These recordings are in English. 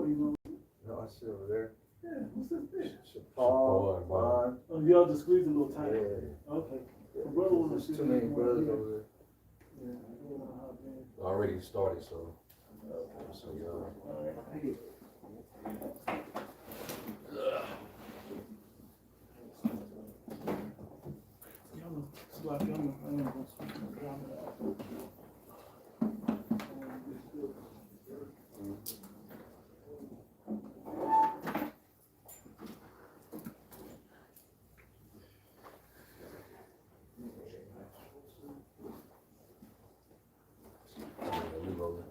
what he knows. No, I see over there. Yeah, what's this bitch? Paul, Bond. Oh, y'all just squeeze a little tight. Yeah. Okay. The brother wanna There's see too many me. brothers over there. Yeah, I don't know how bad. Already started, so. So All right. Y'all it's like I am gonna switch my camera out. we rolling.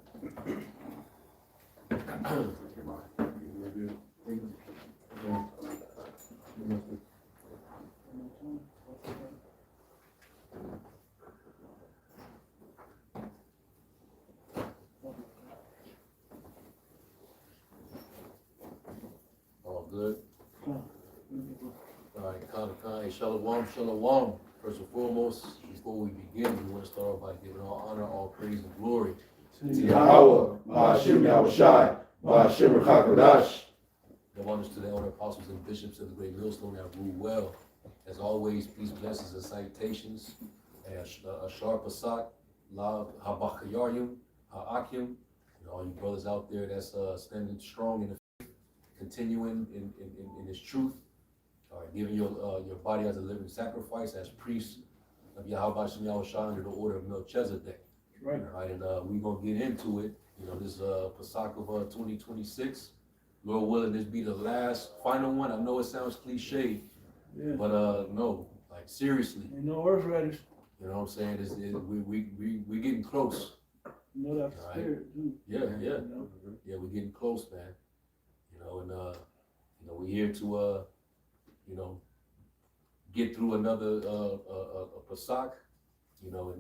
All good. All right, Khan, Shalom. First and foremost, before we begin, we want to start off by giving all honor, all praise, and glory to Yahweh, Ba'ashem Yahushai, Ba'ashem Rechakadash. Give honors to the elder apostles and bishops of the great millstone that rule well. As always, peace, blessings, and salutations. And a sharp Pasach, Lav Habachayarim, Ha'akim, and all you brothers out there that's standing strong in the faith, continuing in this truth. All right, giving your body as a living sacrifice as priests of Yahweh Shem Yahushua under the order of Melchizedek. Right. All right, and we're going to get into it. You know, this Pasach of 2026. Lord willing, this be the last, final one. I know it sounds cliche, Yeah. but no, like seriously. Ain't no earth radish. You know what I'm saying? We getting close. You know that's All right. spirit, too. Yeah. You know? Yeah, we're getting close, man. You know, and we're here to get through another Pasach, you know,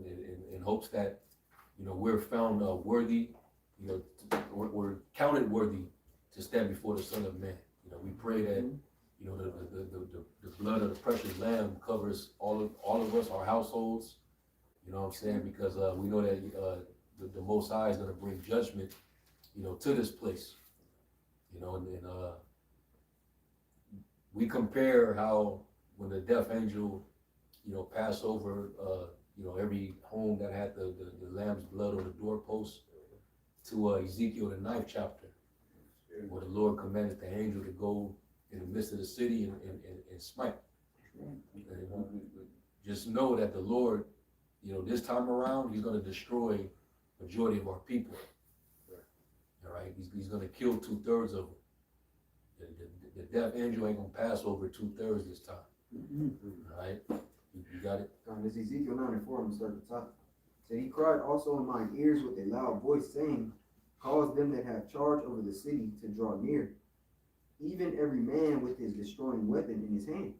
in hopes that, you know, we're found worthy, you know, we're counted worthy to stand before the Son of Man. You know, we pray that, you know, the blood of the precious Lamb covers all of us, our households. You know what I'm saying? Because we know that the Most High is going to bring judgment, you know, to this place. You know, and we compare how when the death angel, you know, passed over, you know, every home that had the lamb's blood on the doorpost to Ezekiel, the 9th chapter, where the Lord commanded the angel to go in the midst of the city and smite. And just know that the Lord, you know, this time around, he's going to destroy majority of our people. All right, he's going to kill 2/3 of them. The death angel ain't going to pass over 2/3 this time. All right, you got it? This Ezekiel 9:4, I'm going to start at the top. So he cried also in mine ears with a loud voice, saying, cause them that have charge over the city to draw near, even every man with his destroying weapon in his hand.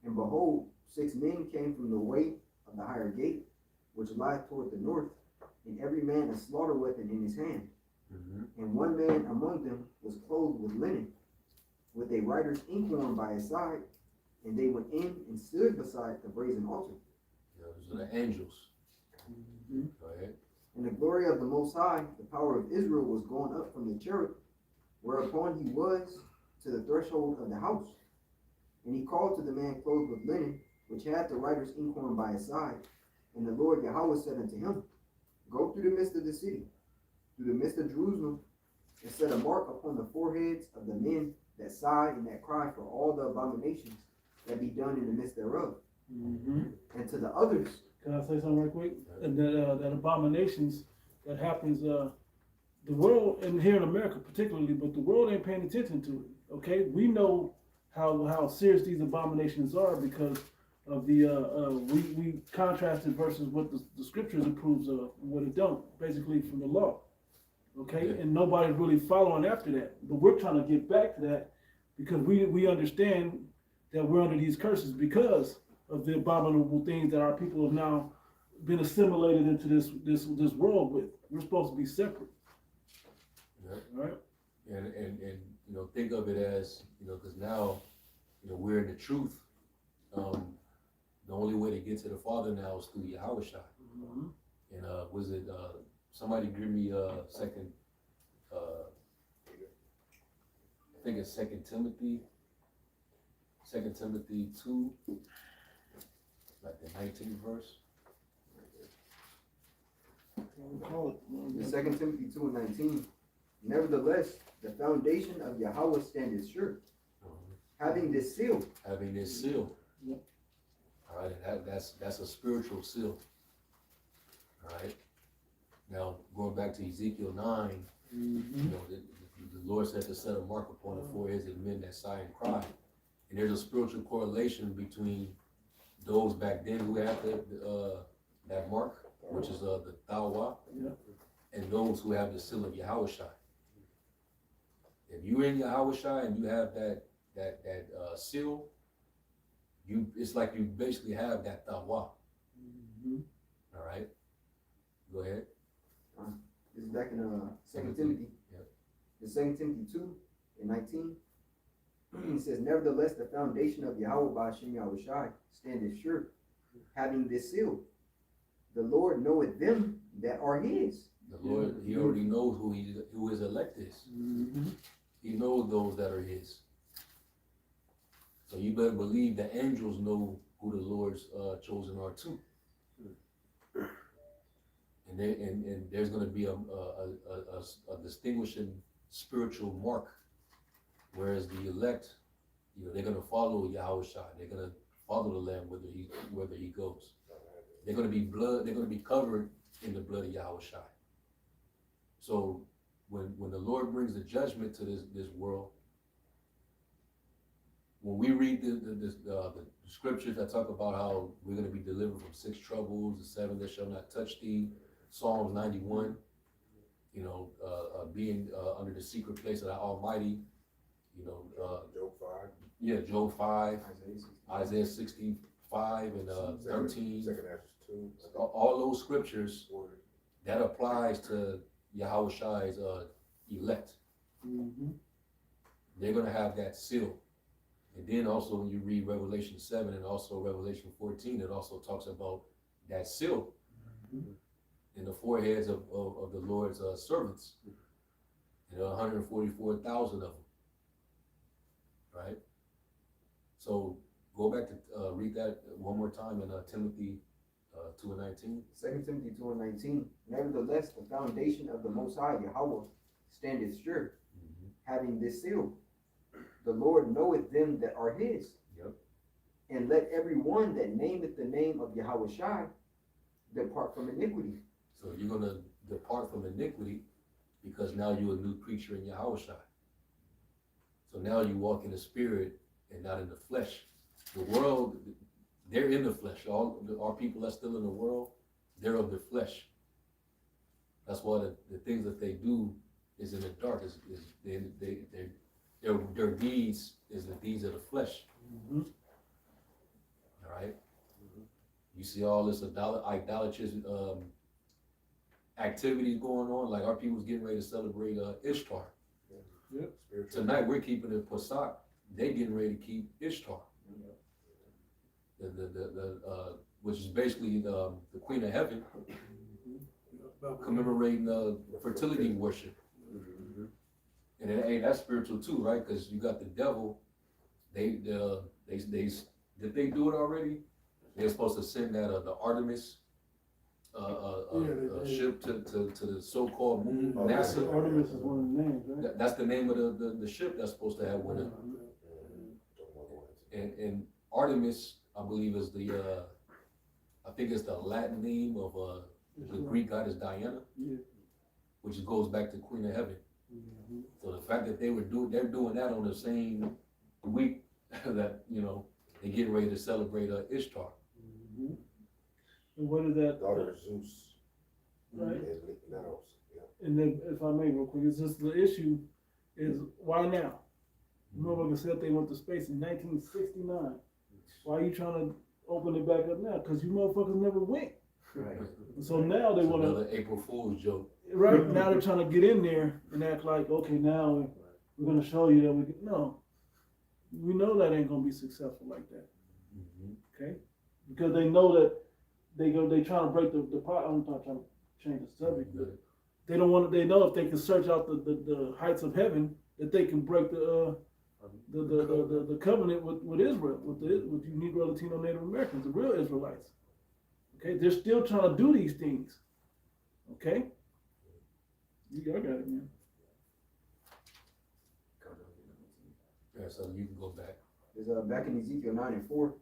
And behold, 6 men came from the way of the higher gate, which lieth toward the north, and every man a slaughter weapon in his hand. And one man among them was clothed with linen, with a writer's inkhorn by his side, and they went in and stood beside the brazen altar. Yeah, those are the angels. Go ahead. And the glory of the Most High, the power of Israel, was gone up from the cherub, whereupon he was to the threshold of the house. And he called to the man clothed with linen, which had the writer's inkhorn by his side. And the Lord Yahweh said unto him, go through the midst of the city, through the midst of Jerusalem, and set a mark upon the foreheads of the men that sigh and that cry for all the abominations that be done in the midst thereof. And to the others, Can I say something right quick? And that abominations that happens, the world, and here in America particularly, but the world ain't paying attention to it. Okay, we know how serious these abominations are because of the we contrasted versus what the scriptures approves of, and what it don't, basically from the law. Okay, and nobody's really following after that. But we're trying to get back to that because we understand that we're under these curses because of the abominable things that our people have now been assimilated into this world with. We're supposed to be separate. Yeah. Right? And you know, think of it as, you know, because now, you know, we're in the truth. The only way to get to the Father now is through Yahweh Shai. And was it somebody give me second think it's Second Timothy 2, like the 19th verse. In 2 Timothy 2:19, nevertheless, the foundation of Yahweh standeth sure, having this seal. Having this seal. Yep. All right, and that's a spiritual seal. All right. Now going back to Ezekiel 9, you know, the Lord said to set a mark upon the foreheads of men that sigh and cry, and there's a spiritual correlation between those back then who had that mark, which is the Tawah, Yeah. and those who have the seal of Yahushua. If you're in Yahushua and you have that seal, it's like you basically have that Tawah. All right, go ahead. This is back in 2 Timothy. Yep. In 2 Timothy 2:19, it says, nevertheless, the foundation of Yahweh by Hashem Yahushai standeth sure, having this seal. The Lord knoweth them that are his. The Lord, he already knows who his elect is. He knows those that are his. So you better believe the angels know who the Lord's chosen are too. And there's going to be a distinguishing spiritual mark, whereas the elect, you know, they're going to follow Yahushua. They're going to follow the Lamb whether he goes. They're going to be blood. They're going to be covered in the blood of Yahushua. So when the Lord brings the judgment to this world, when we read the scriptures that talk about how we're going to be delivered from 6 troubles, the 7 that shall not touch thee, Psalms 91, you know, being under the secret place of the Almighty, you know, Job 5. Yeah, Job 5, Isaiah 65 and 13. Second Acts 2. All those scriptures, that applies to Yahushua's elect. They're going to have that seal. And then also when you read Revelation 7 and also Revelation 14, it also talks about that seal in the foreheads of the Lord's servants. You know, 144,000 of them. Right? So go back to read that one more time in Timothy 2:19. 2 Timothy 2:19, nevertheless, the foundation of the Most High Yahweh standeth sure, having this seal. The Lord knoweth them that are his. Yep. And let every one that nameth the name of Yahushua depart from iniquity. So you're going to depart from iniquity because now you're a new creature in Yahushua. So now you walk in the spirit and not in the flesh. The world, they're in the flesh. All our people that's still in the world, they're of the flesh. That's why the things that they do is in the dark. Their deeds is the deeds of the flesh. All right. You see all this idolatrous activities going on. Like our people's getting ready to celebrate Ishtar. Yep. Tonight we're keeping it Pasach. They getting ready to keep Ishtar. Which is basically the Queen of Heaven, commemorating fertility worship. And that's spiritual too, right? Because you got the devil. Did they do it already? They're supposed to send that the Artemis ship to the so-called moon. NASA. Artemis is one of the names, right? That's the name of the ship that's supposed to have one. And Artemis, I believe, is I think it's the Latin name of the Greek goddess Diana, which goes back to Queen of Heaven. So the fact that they're doing that on the same week that, you know, they're getting ready to celebrate Ishtar. And what is that? Daughter of Zeus. Right. Yeah. And then, if I may, real quick, it's just the issue is why now? Motherfuckers said they went to space in 1969. Why are you trying to open it back up now? Because you motherfuckers never went. Right. So now they want Another April Fool's joke. Right now they're trying to get in there and act like, okay, now we're gonna show you that we can. No, we know that ain't gonna be successful like that. Okay, because they know that they trying to break the pot. I'm not trying to change the subject, but they don't want. They know if they can search out the heights of heaven that they can break the covenant with Israel, with you Negro, Latino, Native Americans, the real Israelites. Okay, they're still trying to do these things. Okay, I got it, man. Yeah, so you can go back. There's back in Ezekiel 9:4,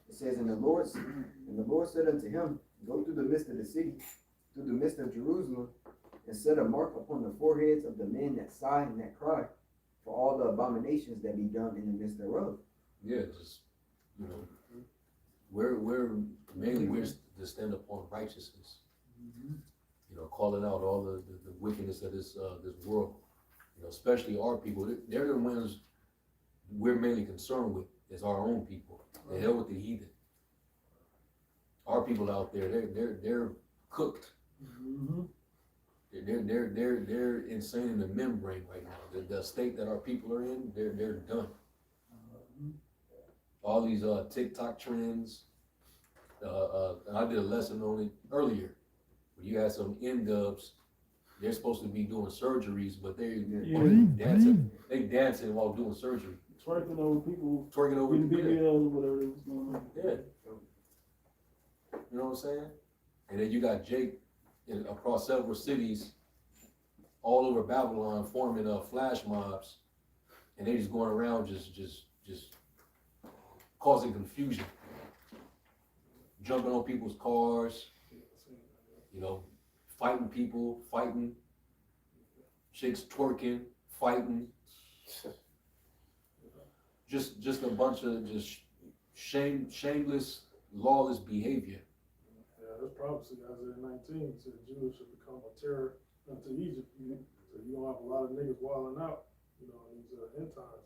it says, and the Lord said unto him, go through the midst of the city, through the midst of Jerusalem, and set a mark upon the foreheads of the men that sigh and that cry, for all the abominations that be done in the midst thereof. Yeah, just, you know, we're mainly to stand upon righteousness. You know, calling out all the wickedness of this world. You know, especially our people. They're the ones we're mainly concerned with, is our own people. The hell with the heathen. Our people out there, they're cooked. Mm-hmm. They're insane in the membrane right now. The state that our people are in, they're done. All these TikTok trends. I did a lesson on it earlier. Where you had some N-dubs. They're supposed to be doing surgeries, but they dancing. They dancing while doing surgery. Twerking over people. Twerking over in people. BBL, whatever was going on. Yeah. You know what I'm saying? And then you got Jake across several cities, all over Babylon, forming flash mobs, and they just going around just causing confusion, jumping on people's cars, you know, fighting people, fighting, chicks twerking, fighting, just a bunch of just shameless, lawless behavior. Yeah, that's prophecy. Isaiah 19 said the Jews should become a terror unto Egypt. So you gonna have a lot of niggas wilding out, you know, in these end times.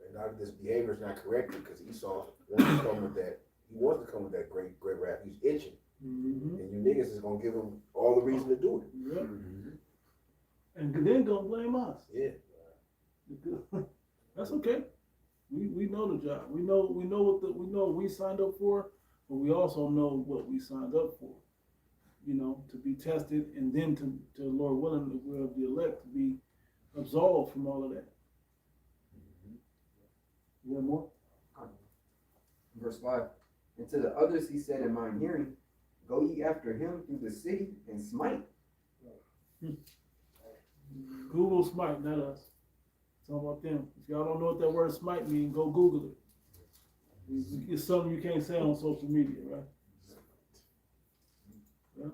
And now this behavior is not corrected because Esau wants to come with that. He wants to come with that great wrath. He's itching, Mm-hmm. and you niggas is gonna give him all the reason to do it. Yep. And then gonna blame us. Yeah. That's okay. We know the job. We know what we signed up for, but we also know what we signed up for. You know, to be tested, and then to Lord willing, if we're of the elect, to be absolved from all of that. You want more? Verse 5, and to the others he said in mine hearing, go ye after him through the city and smite. Google smite, not us. Talk about them. If y'all don't know what that word smite means, go Google it. It's something you can't say on social media, right? Yeah.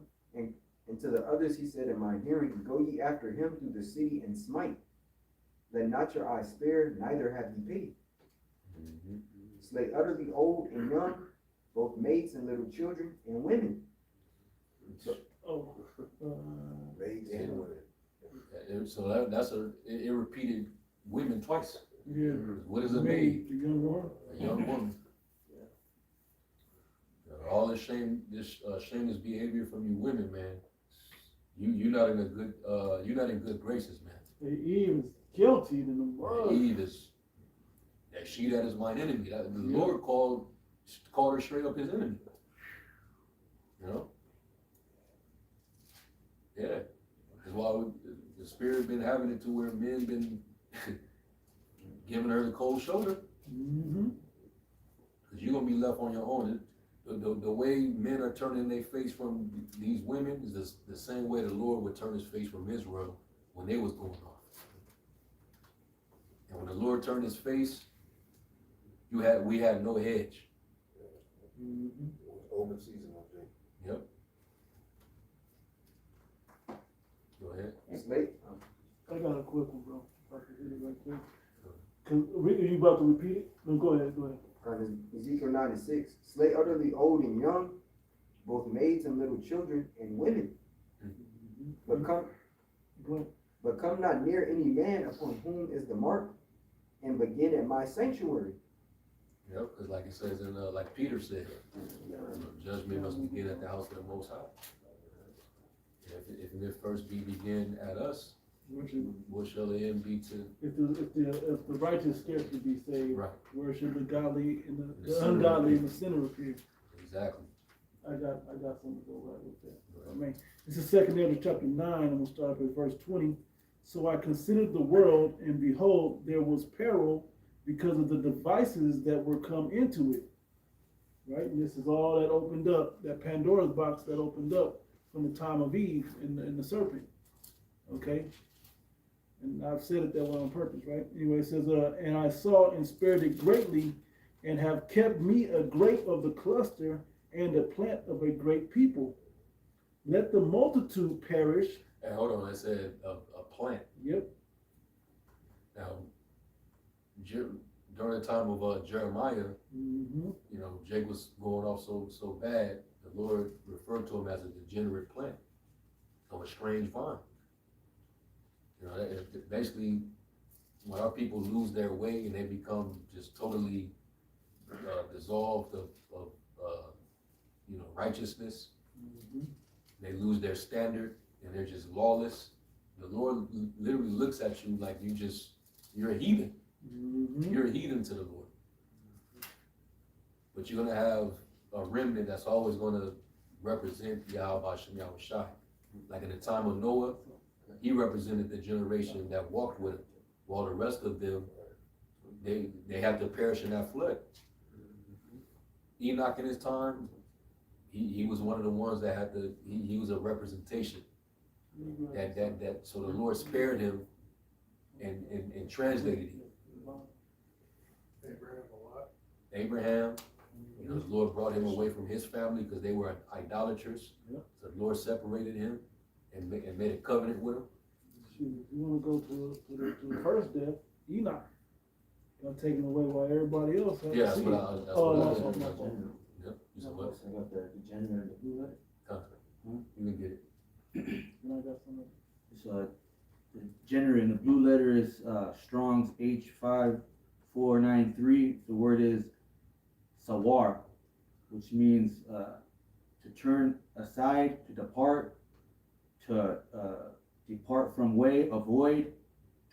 And to the others he said in mine hearing, go ye after him through the city and smite. Let not your eyes spare, neither have ye pity. Slay utterly old and young, both maids and little children and women. Oh. Maids and women. So that's it repeated women twice. Yeah. What is a maid? The young woman. A young woman. All this shameless behavior from you women, man. You're not in good graces, man. Eve is guilty in the world. Eve is that she that is mine enemy. The Lord called her straight up his enemy. You know? Yeah. That's why the Spirit been having it to where men been giving her the cold shoulder. Mm-hmm. Because you're gonna be left on your own. The way men are turning their face from these women is the same way the Lord would turn his face from Israel when they was going off. And when the Lord turned his face, we had no hedge. Mm-hmm. Open season, I think. Yep. Go ahead. It's late. I got a quick one, bro. If I can hit it right quick. Are you about to repeat it? No, go ahead. Ezekiel 9:6. Slay utterly old and young, both maids and little children and women. Mm-hmm. But come not near any man upon whom is the mark, and begin at my sanctuary. Yep, because like it says in, like Peter said, judgment must begin at the house of the Most High. If first be begin at us, what shall the end be to? If the righteous scarcely be saved, Right. where should the godly and the sinner ungodly appear. and the sinner appear? Exactly. I got something to go right with that. I mean, this is 2 Ezra chapter 9, and we'll start up at verse 20. So I considered the world, and behold, there was peril because of the devices that were come into it. Right? And this is all that opened up, that Pandora's box that opened up from the time of Eve and the serpent. Okay? And I've said it that way on purpose, right? Anyway, it says, and I saw and spared it greatly, and have kept me a grape of the cluster and a plant of a great people. Let the multitude perish. And hold on, it said a plant. Yep. Now, during the time of Jeremiah, Mm-hmm. you know, Jake was going off so bad, the Lord referred to him as a degenerate plant of a strange vine. You know, basically, when our people lose their way and they become just totally dissolved of you know, righteousness, Mm-hmm. they lose their standard and they're just lawless. The Lord literally looks at you like you're a heathen. Mm-hmm. You're a heathen to the Lord. But you're gonna have a remnant that's always gonna represent Yahweh Shem Yahushai. Like in the time of Noah, he represented the generation that walked with him, while the rest of them, they had to perish in that flood. Enoch in his time, he was one of the ones that had to, he was a representation. That so the Lord spared him and translated him. Abraham a lot. Abraham, you know, the Lord brought him away from his family because they were idolaters. Yep. So the Lord separated him and made a covenant with him. Shoot, if you want to go to the first death, Enoch got taken away while everybody else had Yeah, to that's see what it. I, that's Oh, what no, I no, said. no, no. Yep, you said what? I got the degenerate, the blue letter. You can get it. And I got some of it. It's the degenerate in the blue letter is Strong's H5493. The word is sawar, which means to turn aside, to depart, to depart from way, avoid,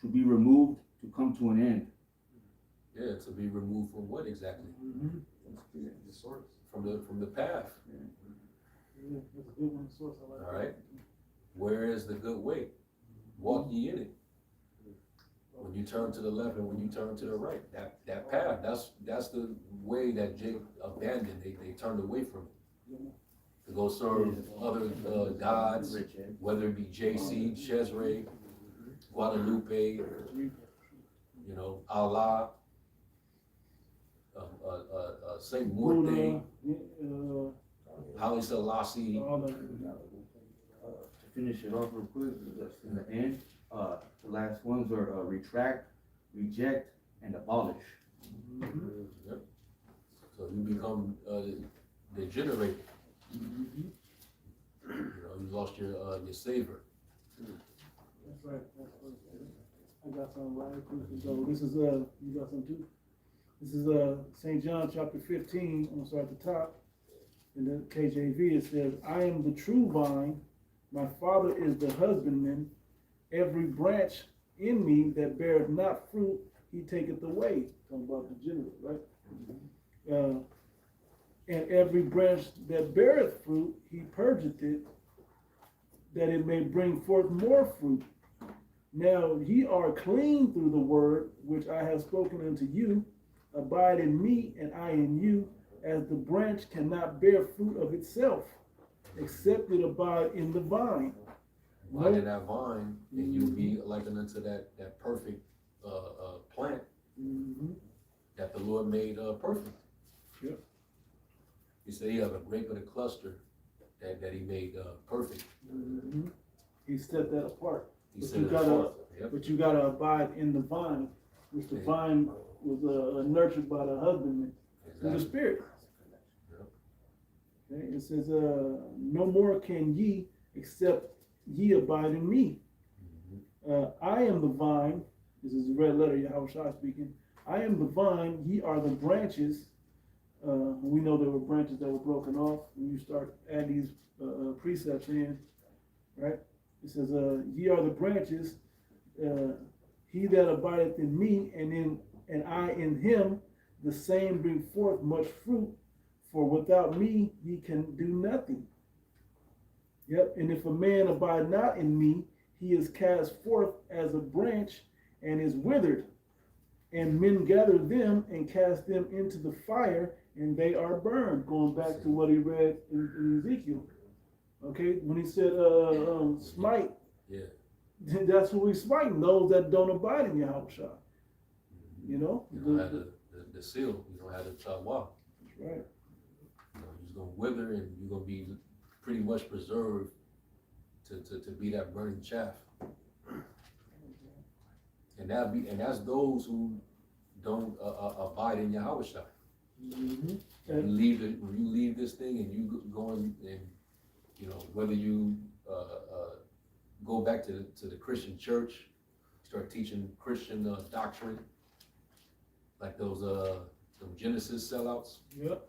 to be removed, to come to an end. Yeah, to be removed from what exactly? Mm-hmm. The source. From the path. Yeah, that's a good one. Source, I like All that. right. Where is the good way? Walk ye in it. When you turn to the left and when you turn to the right, that path, that's the way that Jake abandoned. They turned away from it to go serve other gods, whether it be JC, Shezray, Guadalupe, you know, Allah, Saint Morte, Haile Selassie. all that. To finish it off real quick, that's in the end. The last ones are retract, reject, and abolish. Mm-hmm. Yep. So you become degenerated. Mm-hmm. You know, you lost your savor. That's right. That's right. I got some right quick. So this is you got some too. This is St. John chapter 15. I'm gonna start at the top. In the KJV it says, "I am the true vine. My Father is the husbandman. Every branch in me that beareth not fruit, he taketh away." Talking about the general, right? And every branch that beareth fruit, he purgeth it, that it may bring forth more fruit. Now ye are clean through the word which I have spoken unto you. Abide in me, and I in you, as the branch cannot bear fruit of itself, except it abide in the vine. Abide in that vine, and you'll be likened unto that perfect plant Mm-hmm. that the Lord made perfect. Yep. He said he have a grape of the cluster that he made perfect. Mm-hmm. He set that apart. He But set you it gotta- apart. Yep. But you gotta abide in the vine, which the Yeah. vine was nurtured by the husbandman through the Exactly. Spirit. Yep. Okay, it says, "No more can ye, except ye abide in me. Mhm. I am the vine." This is the red letter, Yahweh Shai speaking. "I am the vine, ye are the branches." We know there were branches that were broken off when you start adding these precepts in, right? It says, "Ye are the branches, he that abideth in me, and I in him, the same bring forth much fruit, for without me ye can do nothing." Yep, "and if a man abide not in me, he is cast forth as a branch and is withered. And men gather them and cast them into the fire, and they are burned. Going back to what he read in Ezekiel. Okay, when he said smite, Yeah. that's who he's smiting, those that don't abide in Yahweh. You know? You don't have the seal, you don't have the tawah. That's right. You know, you're gonna wither and you're gonna be pretty much preserved to be that burning chaff. And that's those who don't abide in Yahweh. Mm-hmm. When you leave this thing and you go and you know, whether you go back to the Christian church, start teaching Christian doctrine, like those Genesis sellouts. Yep.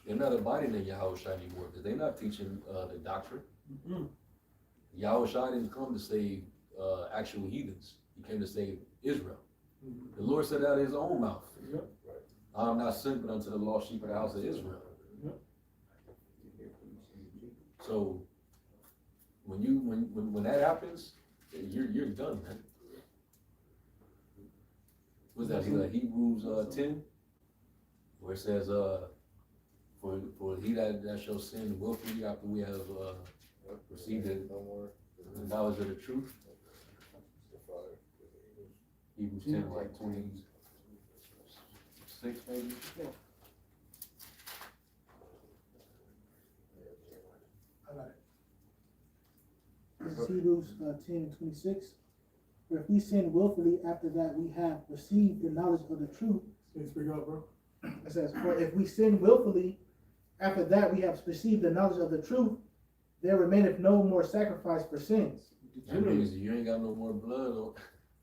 They're not abiding in Yahweh anymore because they're not teaching the doctrine. Mm-hmm. Yahweh didn't come to save actual heathens. He came to save Israel. The Lord said out of his own mouth, Yep. I'm not sent but unto the lost sheep of the house of Israel. Yep. So when that happens, you're done, man. What's that? Hebrews 10, where it says, for he that shall sin willfully after we have received the knowledge of the truth. Hebrews 10, like 26 maybe. I got it. This is Hebrews 10 and 26. For if we sin willfully after that we have received the knowledge of the truth. Can you speak up, bro? It says, for if we sin willfully after that we have received the knowledge of the truth, there remaineth no more sacrifice for sins. That means you ain't got no more blood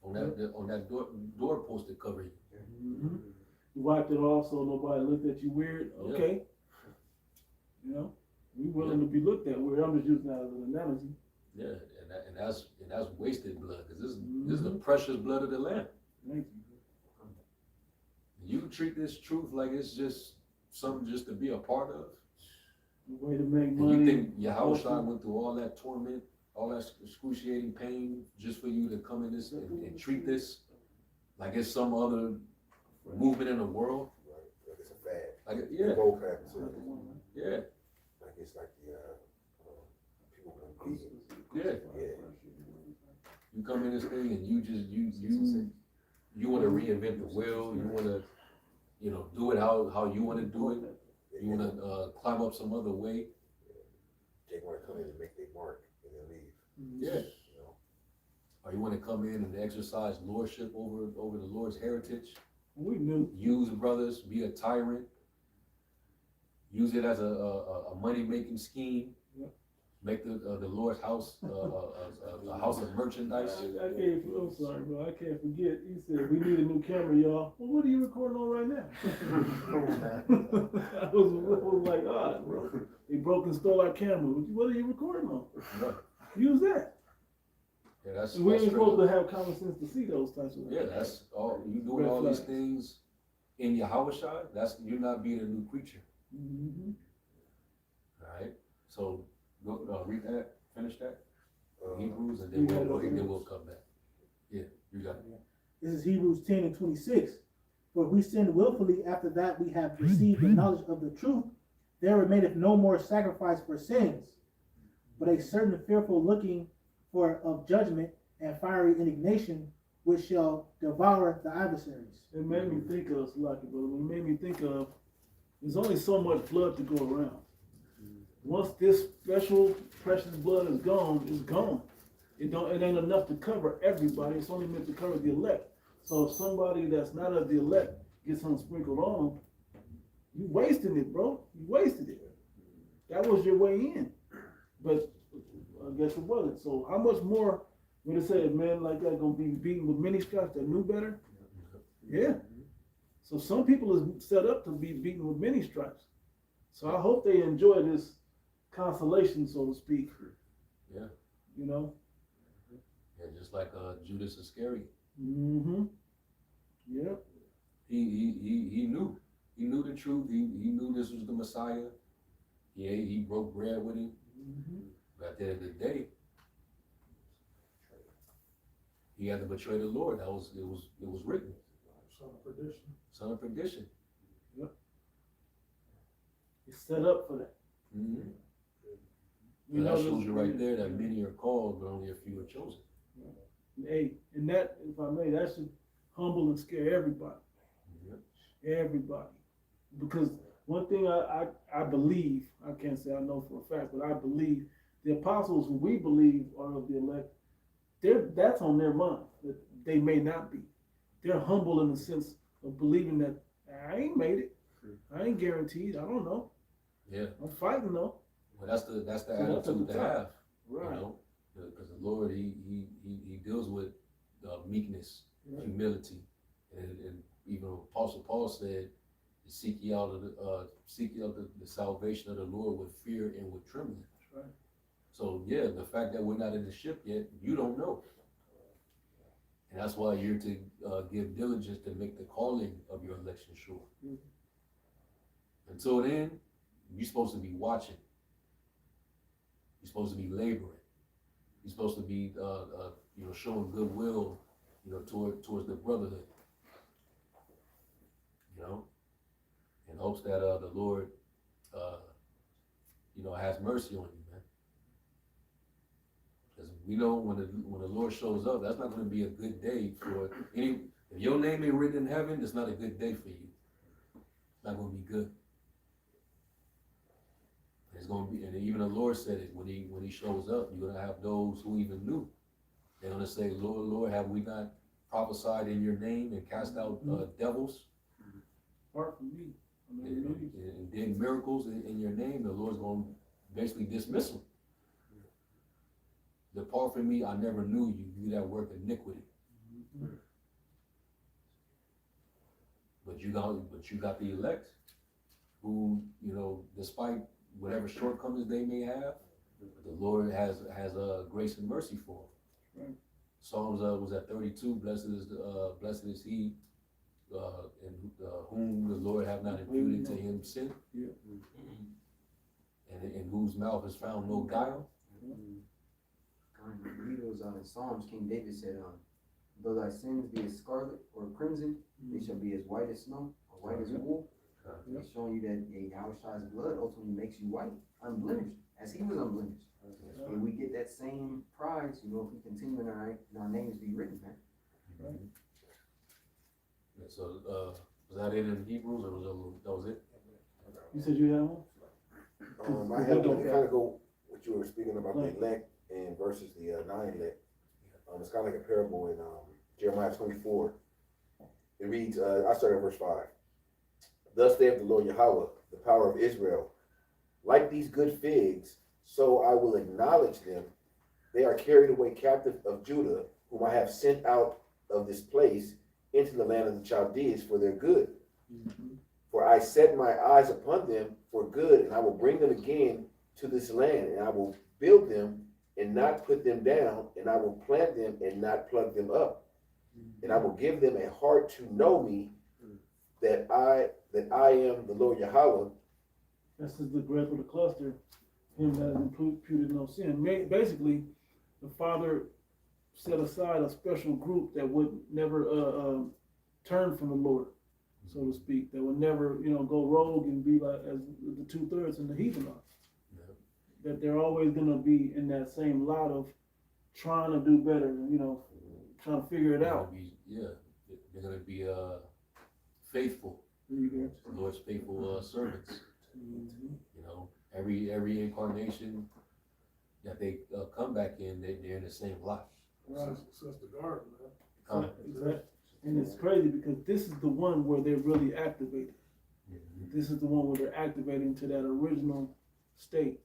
on that doorpost to cover you. Mm-hmm. You wiped it off so nobody looked at you weird. Okay. You know, we willing to be looked at weird. I'm just using that as an analogy. Yeah, and that's wasted blood because this is the precious blood of the Lamb. Thank you. You treat this truth like it's just something just to be a part of. Way to make And money. you think Yahweh went through all that torment, all that excruciating pain just for you to come in this and treat this like it's some other movement in the world? Right, like it's a fad. Like, yeah, Both happen to yeah, like it's like the people come vegan. yeah. Yeah. You come in this thing and you want to reinvent the wheel. You want to, you know, do it how you want to do it. You want to climb up some other way. They want to come in and make their mark and then leave. Yeah. You know? Or you want to come in and exercise lordship over the Lord's heritage. We knew. Use brothers, be a tyrant. Use it as a money-making scheme. Yep. Make the Lord's house a house of merchandise. I can't, I'm sorry, bro. I can't forget. He said, we need a new camera, y'all. Well, what are you recording on right now? I was like, ah, bro. They broke and stole our camera. What are you recording on? Yeah, Use that. that's And we ain't straight supposed up. to have common sense to see those types of things. Yeah, that's all. You doing Red all these flags. things in Yahweh, that's you're not being a new creature. Mm-hmm. All right. So go read that. Finish that. Hebrews, and You then got it over here? we'll come back. Yeah, you got it. This is Hebrews 10 and 26. For if we sin willfully after that we have received the knowledge of the truth, there remaineth no more sacrifice for sins, but a certain fearful looking for of judgment and fiery indignation, which shall devour the adversaries. It made me think of, Lucky, brother. It made me think of, there's only so much blood to go around. Once this special precious blood is gone, it's gone. It ain't enough to cover everybody. It's only meant to cover the elect. So if somebody that's not of the elect gets some sprinkled on them, you wasting it, bro. You wasted it. That was your way in. But I guess it wasn't. So how much more would it say a man like that gonna be beaten with many stripes that knew better? Yeah. So some people is set up to be beaten with many stripes. So I hope they enjoy this consolation, so to speak. Yeah. You know? Yeah, just like Judas Iscariot. Mm-hmm. Yeah. He knew. He knew the truth. He knew this was the Messiah. He broke bread with him. Mm-hmm. But at the end of the day, He had to betray the Lord. It was written. Son of perdition. Son of perdition. It's set up for that. Mm-hmm. You That know, shows you right this- there that many are called, but only a few are chosen. Hey, and that, if I may, that should humble and scare everybody. Everybody. Because one thing I believe, I can't say I know for a fact, but I believe the apostles who we believe are of the elect, that's on their mind, that they may not be. They're humble in the sense of believing that I ain't made it. I ain't guaranteed. I don't know. Yeah. I'm fighting though. Well, that's the that's at attitude the to top. have. Right. You know, because the Lord, he deals with meekness, humility, and even Apostle Paul said, seek ye out the salvation of the Lord with fear and with trembling. That's right. So yeah, the fact that we're not in the ship yet, you don't know. And that's why you're to give diligence to make the calling of your election sure. Mhm. Until then, you're supposed to be watching. You're supposed to be laboring. You're supposed to be, showing goodwill, towards the brotherhood. In hopes that the Lord, has mercy on you, man. Because we know when the Lord shows up, that's not going to be a good day for any. If your name ain't written in heaven, it's not a good day for you. It's not going to be good. It's going to be, and even the Lord said it when he shows up. You're going to have those who even knew. They're going to say, Lord, Lord, have we not prophesied in your name and cast out devils? Apart from me. And did miracles in your name. The Lord's going to basically dismiss them. Depart from me, I never knew you. You that work iniquity. Mm-hmm. But you got the elect who, despite whatever shortcomings they may have, the Lord has grace and mercy for them. Right. Psalms was at 32. Blessed is he in whom the Lord have not imputed to him sin. Yeah. And in whose mouth is found no guile. I believe it was in Psalms, King David said, though thy sins be as scarlet or crimson, they shall be as white as snow or white as wool. It's showing you that Yahushua's blood ultimately makes you white, unblemished, as he was unblemished. And we get that same prize, if we continue in our names be written, man. Right. Yeah, so was that it in Hebrews, or that was it? You said you had one? I have to kind of go what you were speaking about the elect and versus the non-elect. It's kind of like a parable in Jeremiah 24. It reads, I start at verse 5. Thus saith the Lord Yahweh, the power of Israel, like these good figs, so I will acknowledge them. They are carried away captive of Judah, whom I have sent out of this place into the land of the Chaldees for their good. Mm-hmm. For I set my eyes upon them for good, and I will bring them again to this land, and I will build them and not put them down, and I will plant them and not pluck them up. And I will give them a heart to know me, that I am the Lord Yahweh. This is the breath of the cluster, him that has imputed no sin. Basically, the Father set aside a special group that would never turn from the Lord, so to speak, that would never, go rogue and be like as the 2/3 in the heathen are. Yeah. That they're always going to be in that same lot of trying to do better, trying to figure it out. They're going to be faithful. The Lord's faithful servants. Mm-hmm. Every incarnation that they come back in, they're in the same lot. Right. Since the garden, man. Exactly. And it's crazy because this is the one where they're really activated. Mm-hmm. This is the one where they're activating to that original state.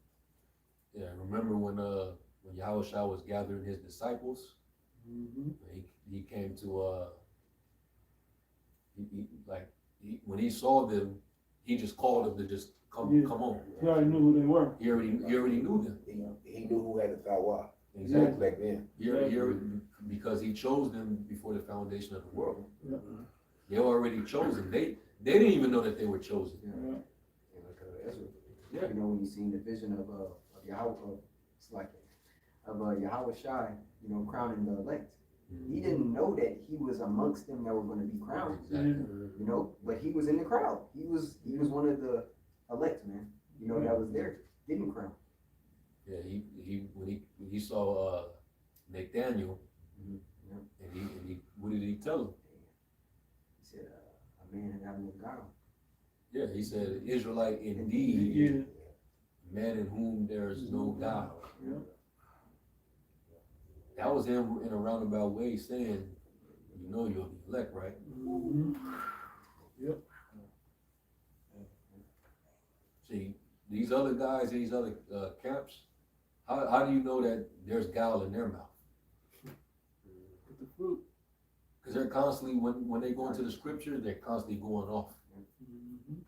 Yeah, remember when Yahushua was gathering his disciples, Mm-hmm. he came to when he saw them, he just called them to just come on. He already knew who they were. He already knew them. He knew who had the Thawa Exactly. back then. Because he chose them before the foundation of the world. Yeah. They were already chosen. They didn't even know that they were chosen. Yeah. Ezra. Yeah. When you seen the vision of Yahweh, of Yahweh Shai, crowning the elect. He didn't know that he was amongst them that were going to be crowned. Exactly. You know, but he was in the crowd. He was one of the elect, man. You know, that was there getting crowned. Yeah, when he saw Nathaniel, Yeah. and he what did he tell him? He said, a man that have no guile. Yeah, he said, Israelite indeed, Yeah. man in whom there is no guile. Yeah. That was him in a roundabout way saying, you know you're the elect, right? Mhm. See, these other guys, these other camps, how do you know that there's guile in their mouth? With the fruit. Because they're constantly, when they go into the scripture, they're constantly going off. Mhm.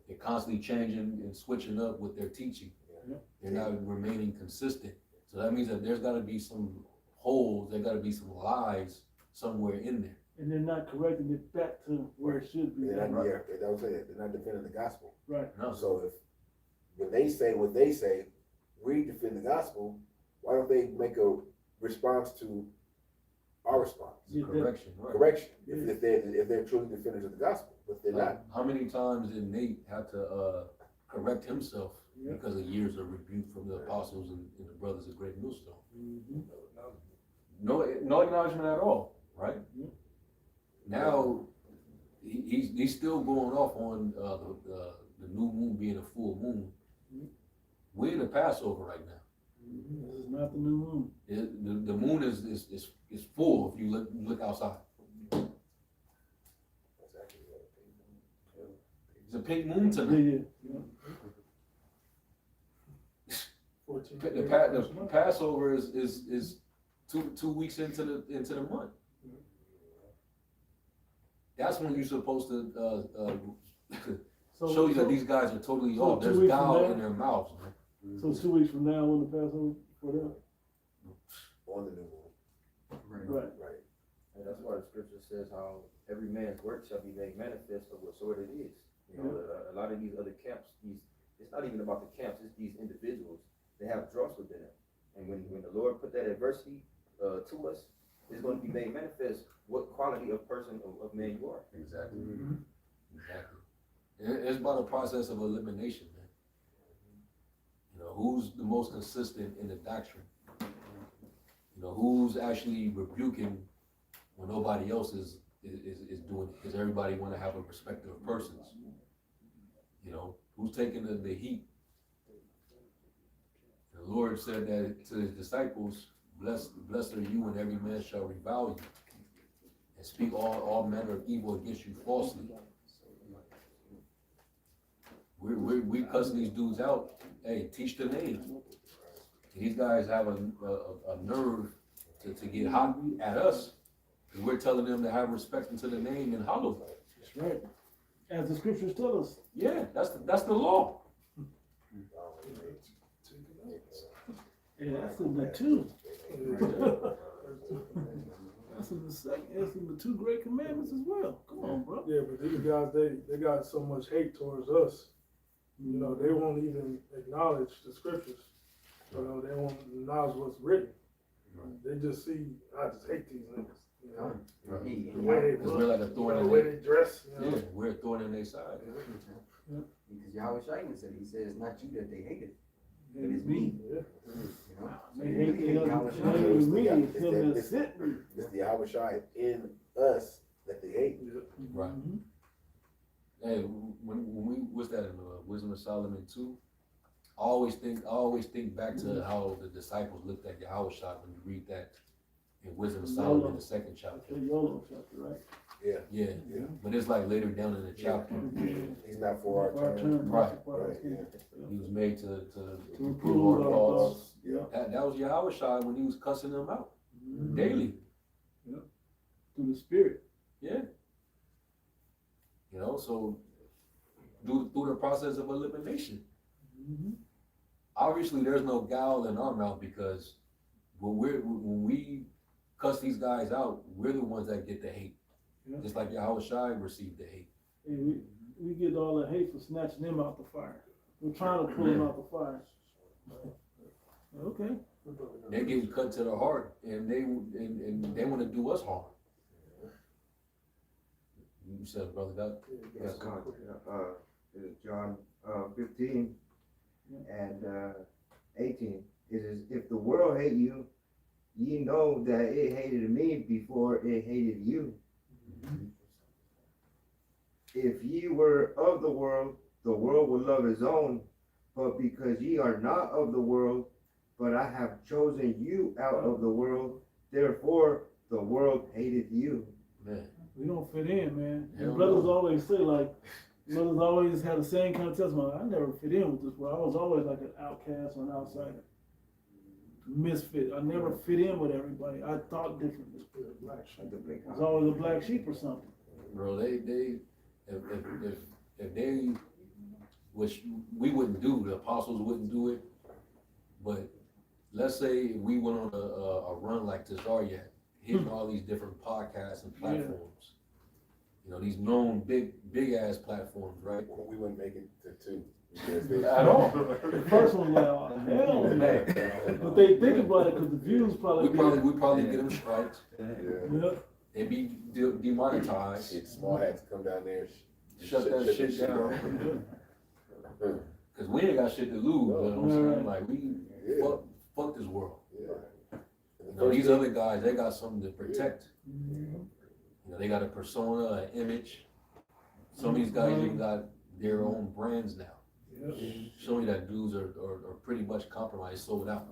They're constantly changing and switching up with their teaching. Yeah. They're not remaining consistent. So that means that there's gotta be some holes, there gotta be some lies somewhere in there. And they're not correcting it back to where it should be. They're not, yeah, that was it, they're not defending the gospel. Right. No, So if, when they say what they say, we defend the gospel, why don't they make a response to our response? Yeah, correction, right? Correction, if they're truly defenders of the gospel, but they're not. How many times did Nate have to correct himself Yeah. because of years of rebuke from the apostles and the brothers of Great Millstone? Mhm. No acknowledgement at all, right? Yeah. Now he's still going off on the new moon being a full moon. Mhm. We're in the Passover right now. Mhm. This is not the new moon. The moon is full if you look outside. That's actually what it is. It's a pink moon Yeah, tonight. yeah. 14 The Passover is 2 weeks into the month. That's when you're supposed to show you that these guys are totally so off. 2 There's weeks from guile now? in their mouths, man. So 2 weeks from now, when the Passover for them. On the new moon, Right. right. And that's why the scripture says how every man's work shall be made manifest of what sort it is. You know, a lot of these other camps, it's not even about the camps, it's these individuals. They have dross within them. And when the Lord put that adversity to us, it's going to be made manifest what quality of person, of man you are. Exactly. Exactly. It's about a process of elimination, man. You know, who's the most consistent in the doctrine? You know, who's actually rebuking when nobody else is doing it? Because everybody want to have a respect of persons. You know, who's taking the heat? The Lord said that to his disciples, blessed are you when every man shall revile you and speak all manner of evil against you falsely. We cussing these dudes out. Hey, teach the name. These guys have a nerve to get hot at us. And we're telling them to have respect into the name and hollow. That's right. As the scriptures tell us. Yeah, that's the law. Yeah, that's in the two. That's in the two great commandments as well. Come on, bro. Yeah, but these guys, they got so much hate towards us. You know, they won't even acknowledge the scriptures. You know, they won't acknowledge what's written. They just see, I just hate these niggas. You know, the way they Because we're look, like a thorn the in way their they dress. You know? yeah, we're a thorn in their side. Because Yahweh Shaitan said, he says, not you that they hated, It it is is me. me. Yeah. You know? They hate me. Yahweh They Shai. hate me. It's him that sent me. It's the Yahweh Shai in us that they hate. Yeah. Right. Mhm. Hey, when we what's that in Wisdom of Solomon 2? I always think back to how the disciples looked at Yahweh when you read that in Wisdom of Solomon, the second chapter. The YOLO chapter, right? Yeah, Yeah, yeah. but it's like later down in the chapter. He's not for our turn. Right. Right, yeah. He was made to To improve our thoughts. Yeah. That was Yahweh when he was cussing them out daily. Through the spirit. Yeah. You know, so through the process of elimination. Mhm. Obviously, there's no guile in our mouth because when we cuss these guys out, we're the ones that get the hate. Yeah. Just like Yahweh received the hate. And we get all the hate for snatching them out the fire. We're trying to pull them out the fire. Okay. They getting cut to the heart, and they want to do us harm. You said, brother, Doug? Yes, this is John 15 and 18. It is, if the world hate you, ye know that it hated me before it hated you. If ye were of the world would love his own, but because ye are not of the world, but I have chosen you out of the world, therefore the world hateth you. Man. We don't fit in, man. Hell And brothers no. always say, like, brothers always have the same kind of testimony. I never fit in with this world. I was always like an outcast or an outsider. Misfit. I never fit in with everybody. I thought differently. I was always a black sheep or something. Bro, if they, which we wouldn't do, the apostles wouldn't do it, but let's say we went on a run like Tazaryak, hitting all these different podcasts and platforms. You know, these known big ass platforms, right? We wouldn't make it to 2. Because they, At all. The first one, like, hell no. But they think about it because the views probably. We probably get them striked. Yeah. They'd be demonetized. Shit, small hats come down there. Shut that shit down. Cause we ain't got shit to lose. You know what I'm saying? Like fuck this world. Yeah. You know, these other guys, they got something to protect. You know, they got a persona, an image. Some of these guys even got their own brands now. Show me that dudes are pretty much compromised, sold out.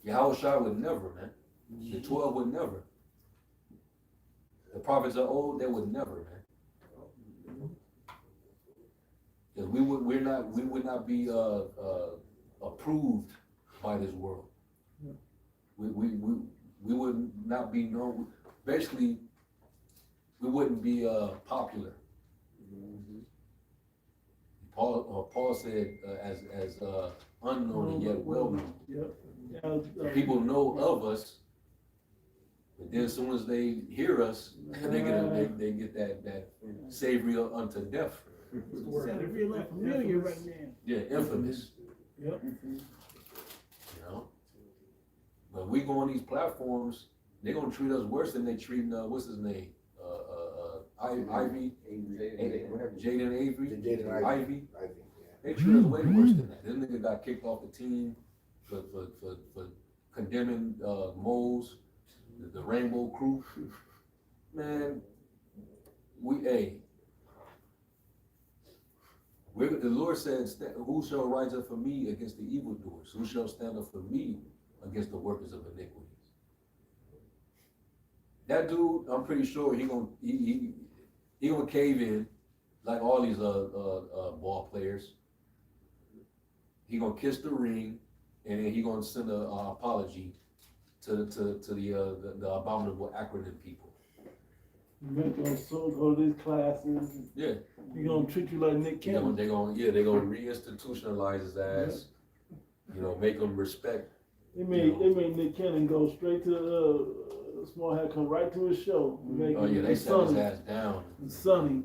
Yahushua would never, man. The 12 would never. The prophets of old, they would never, man. Because we would not be approved by this world. We would not be known. Basically, we wouldn't be popular. Paul said, as unknown and yet well known. Yep. People know of us, but then as soon as they hear us, they get that savory unto death. Sounded real like familiar right now. Yeah, infamous. Yep. You know, but we go on these platforms, they're gonna treat us worse than they treating what's his name, Ivy, Jaden Avery, Ivy. They treat us way worse than that. This nigga got kicked off the team for condemning moles, the Rainbow Crew. Man, the Lord said, who shall rise up for me against the evildoers? Who shall stand up for me against the workers of iniquities? That dude, I'm pretty sure he gonna cave in like all these ball players. He gonna kiss the ring, and then he gonna send an apology to the abominable acronym people. You make those go to these classes. Yeah. He gonna treat you like Nick Cannon. They're gonna reinstitutionalize his ass. You know, make him respect. They made Nick Cannon go straight to Small Hat, come right to his show. They set his ass down. Sonny.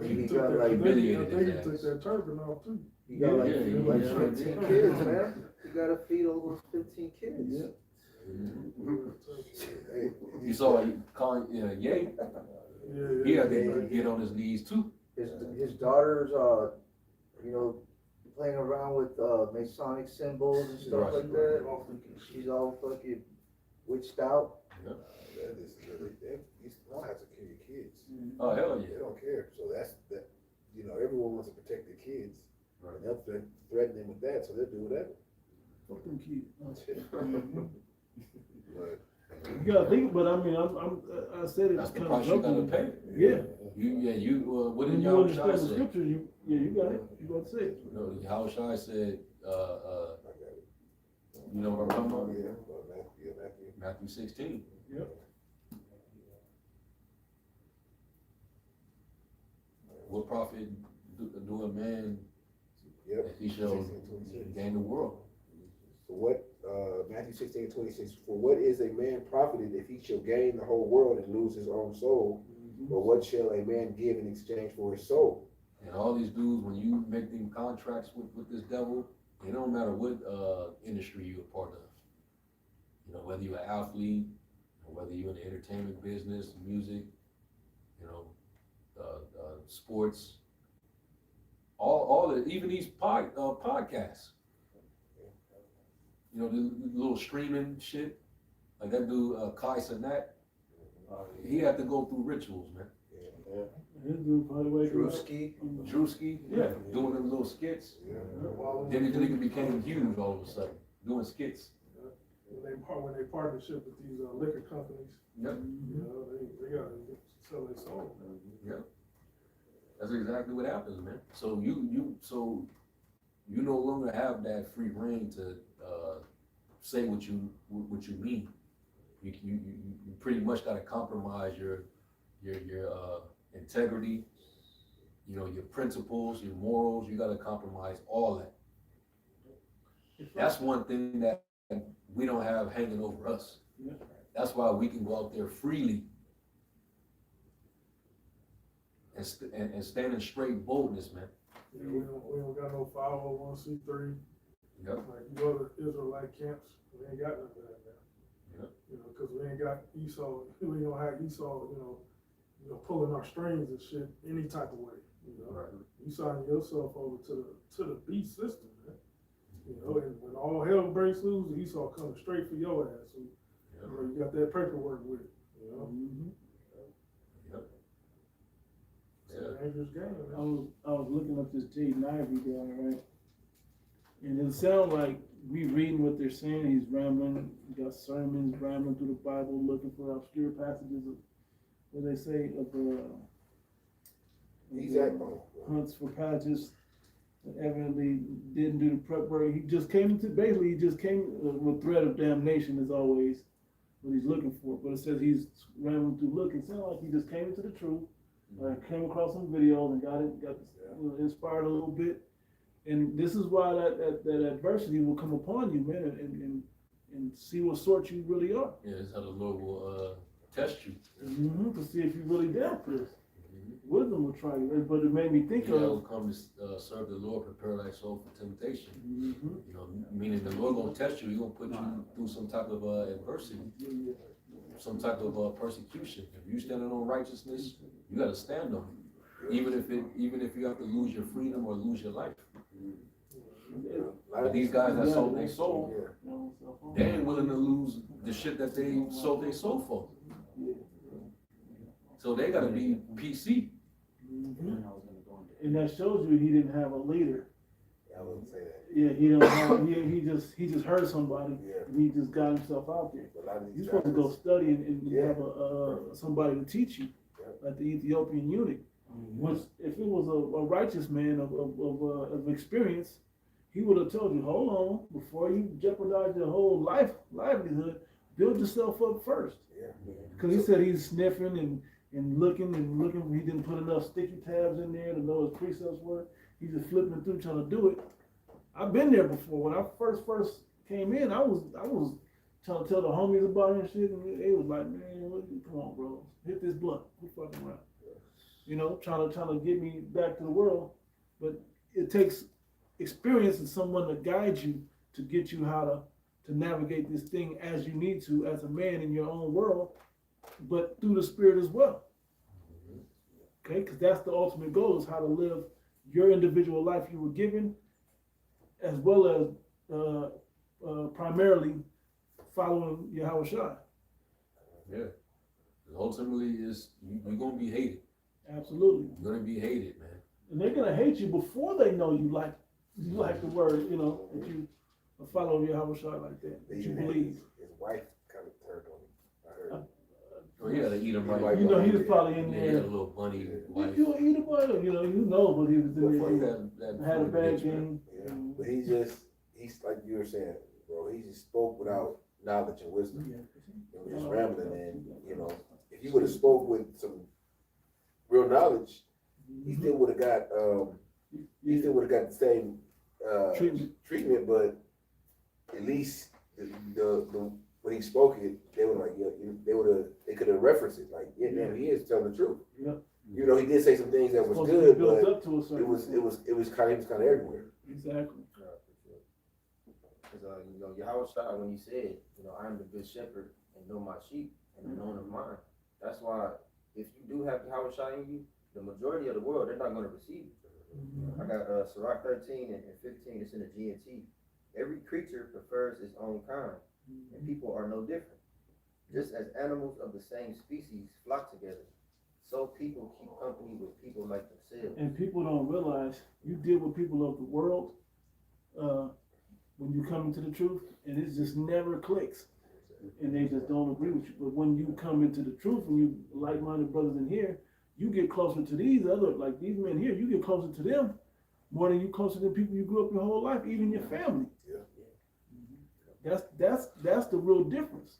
He took got that- like, humiliated I think he his took ass. that turban off too. You got like, Yeah, like yeah. 15 kids, man. You gotta feed almost 15 kids. Yeah. You saw Ye. He had to get on his knees too. His daughter's, playing around with Masonic symbols and stuff Right. like that. She's all fucking witched out. That is really, you don't have to kill your kids. Oh hell They yeah. don't care. So that's that. You know, everyone wants to protect their kids. Right. And they'll threaten them with that, so they'll do whatever. Fuck them kids. But You gotta think, but I mean, I said That's it's the kind price of you gotta joking. pay. Yeah. What When did you Yahushua understand the say? scriptures, you got it. You got to say it. No, Yahushua said, I got it. you know what I'm talking about? Yeah, Matthew. Matthew 16. Yep. What profit do a man Yep. if he shall 16:26. gain the world? For what, Matthew 16:26, for what is a man profited if he shall gain the whole world and lose his own soul? Or what shall a man give in exchange for his soul? And all these dudes, when you make them contracts with this devil, It don't matter what industry you're a part of. You know, whether you're an athlete, or whether you're in the entertainment business, music, you know, sports, all the, even these podcasts. You know, the little streaming shit, like that dude Kai Cenat, he had to go through rituals, man. His dude probably waking up. Drewski, Yeah. doing them little skits. Then the nigga became huge all of a sudden, doing skits. When they partnership with these liquor companies, Yep. you know, they gotta sell their soul. Yep. That's exactly what happens, man. So you no longer have that free reign to say what you mean. You pretty much got to compromise your integrity, you know, your principles, your morals. You got to compromise all that. That's one thing that we don't have hanging over us. Yeah. That's why we can go out there freely and stand in straight boldness, man. You know, we don't got no 501c3. Yep. Like you go to Israelite camps, we ain't got none of that now. Yep. You know, because we ain't got Esau. We don't have Esau. You know, pulling our strings and shit any type of way. You know, Right. you signing yourself over to the beast system, man. You know, and when all hell breaks loose, Esau coming straight for your ass. So, you know, you got that paperwork with it. You know, Yep. it's a dangerous game, I man. was looking up this Jaden Ivey guy, right? And it sounds like we reading what they're saying. He's rambling, he got sermons, rambling through the Bible, looking for obscure passages of, what they say, of hunts for passages that evidently didn't do the prep work. He just came with threat of damnation as always, what he's looking for. But it says he's rambling through looking. It sounds like he just came into the truth, came across some videos and got inspired a little bit. And this is why that adversity will come upon you, man, and see what sort you really are. Yeah, it's how the Lord will test you. To see if you really down for this. Wisdom will try you. But it made me think You know, of. come to serve the Lord, prepare thy soul for temptation. You know, meaning the Lord gonna test you. He gonna put you through some type of adversity, some type of persecution. If you standing on righteousness, you gotta stand on it, even if you have to lose your freedom or lose your life. But these guys that sold their soul, they ain't willing to lose the shit that they sold their soul for. So they gotta be PC. And that shows you he didn't have a leader. I wouldn't say that. Yeah, he don't have, he just heard somebody, Yeah. and he just got himself out there. A lot of these You're supposed to go drivers- study and Yeah. have somebody to teach you, like the Ethiopian eunuch. Which, if it was a righteous man of experience, he would have told you, hold on, before you jeopardize your whole livelihood, build yourself up first. Yeah. Because he said he's sniffing and looking. He didn't put enough sticky tabs in there to know his precepts were. He's just flipping through trying to do it. I've been there before. When I first came in, I was trying to tell the homies about it and shit, and they was like, man, come on, bro, hit this blunt, quit fucking around. You know, trying to get me back to the world. But it takes experience and someone to guide you to get you how to navigate this thing as you need to as a man in your own world, but through the Spirit as well. Okay, because that's the ultimate goal, is how to live your individual life you were given, as well as primarily following Yahweh Shai. Yeah. Ultimately, you're gonna be hated. Absolutely. You're gonna be hated, man. And they're gonna hate you before they know you like the word, you know, that you are following Yahweh Shai like that. That you Even believe. his wife kind of turned on him. I heard. Oh, he had to eat him right. You know, he was probably in Yeah, he had a there. little bunny If wife. you eat a bun, you know, but he was in Fuck there. that Had a funny bad bitch, man. game. Yeah. But he's like you were saying, bro. He just spoke without knowledge and wisdom. It was just rambling, and you know, if he would have spoke with some real knowledge, he still would have got the same treatment, but at least the when he spoke it, they were like, yeah, they could have referenced it, like, yeah, damn, he is telling the truth. Yeah. You know, he did say some things that was Supposed to be good, built but up to a certain it was kind of everywhere. Exactly. Because, you know, Yahushua, when he said, you know, I am the good shepherd and know my sheep and the known of mine. That's why if you do have Yahushua in you, the majority of the world, they're not going to receive you. I got Sirach 13 and 15, it's in the GNT. Every creature prefers its own kind, and people are no different. Just as animals of the same species flock together, so people keep company with people like themselves. And people don't realize you deal with people of the world when you come into the truth, and it just never clicks. And they just don't agree with you. But when you come into the truth and you like-minded brothers in here, you get closer to these other, like these men here, you get closer to them more than you closer to people you grew up your whole life, even your family. Yeah. That's the real difference.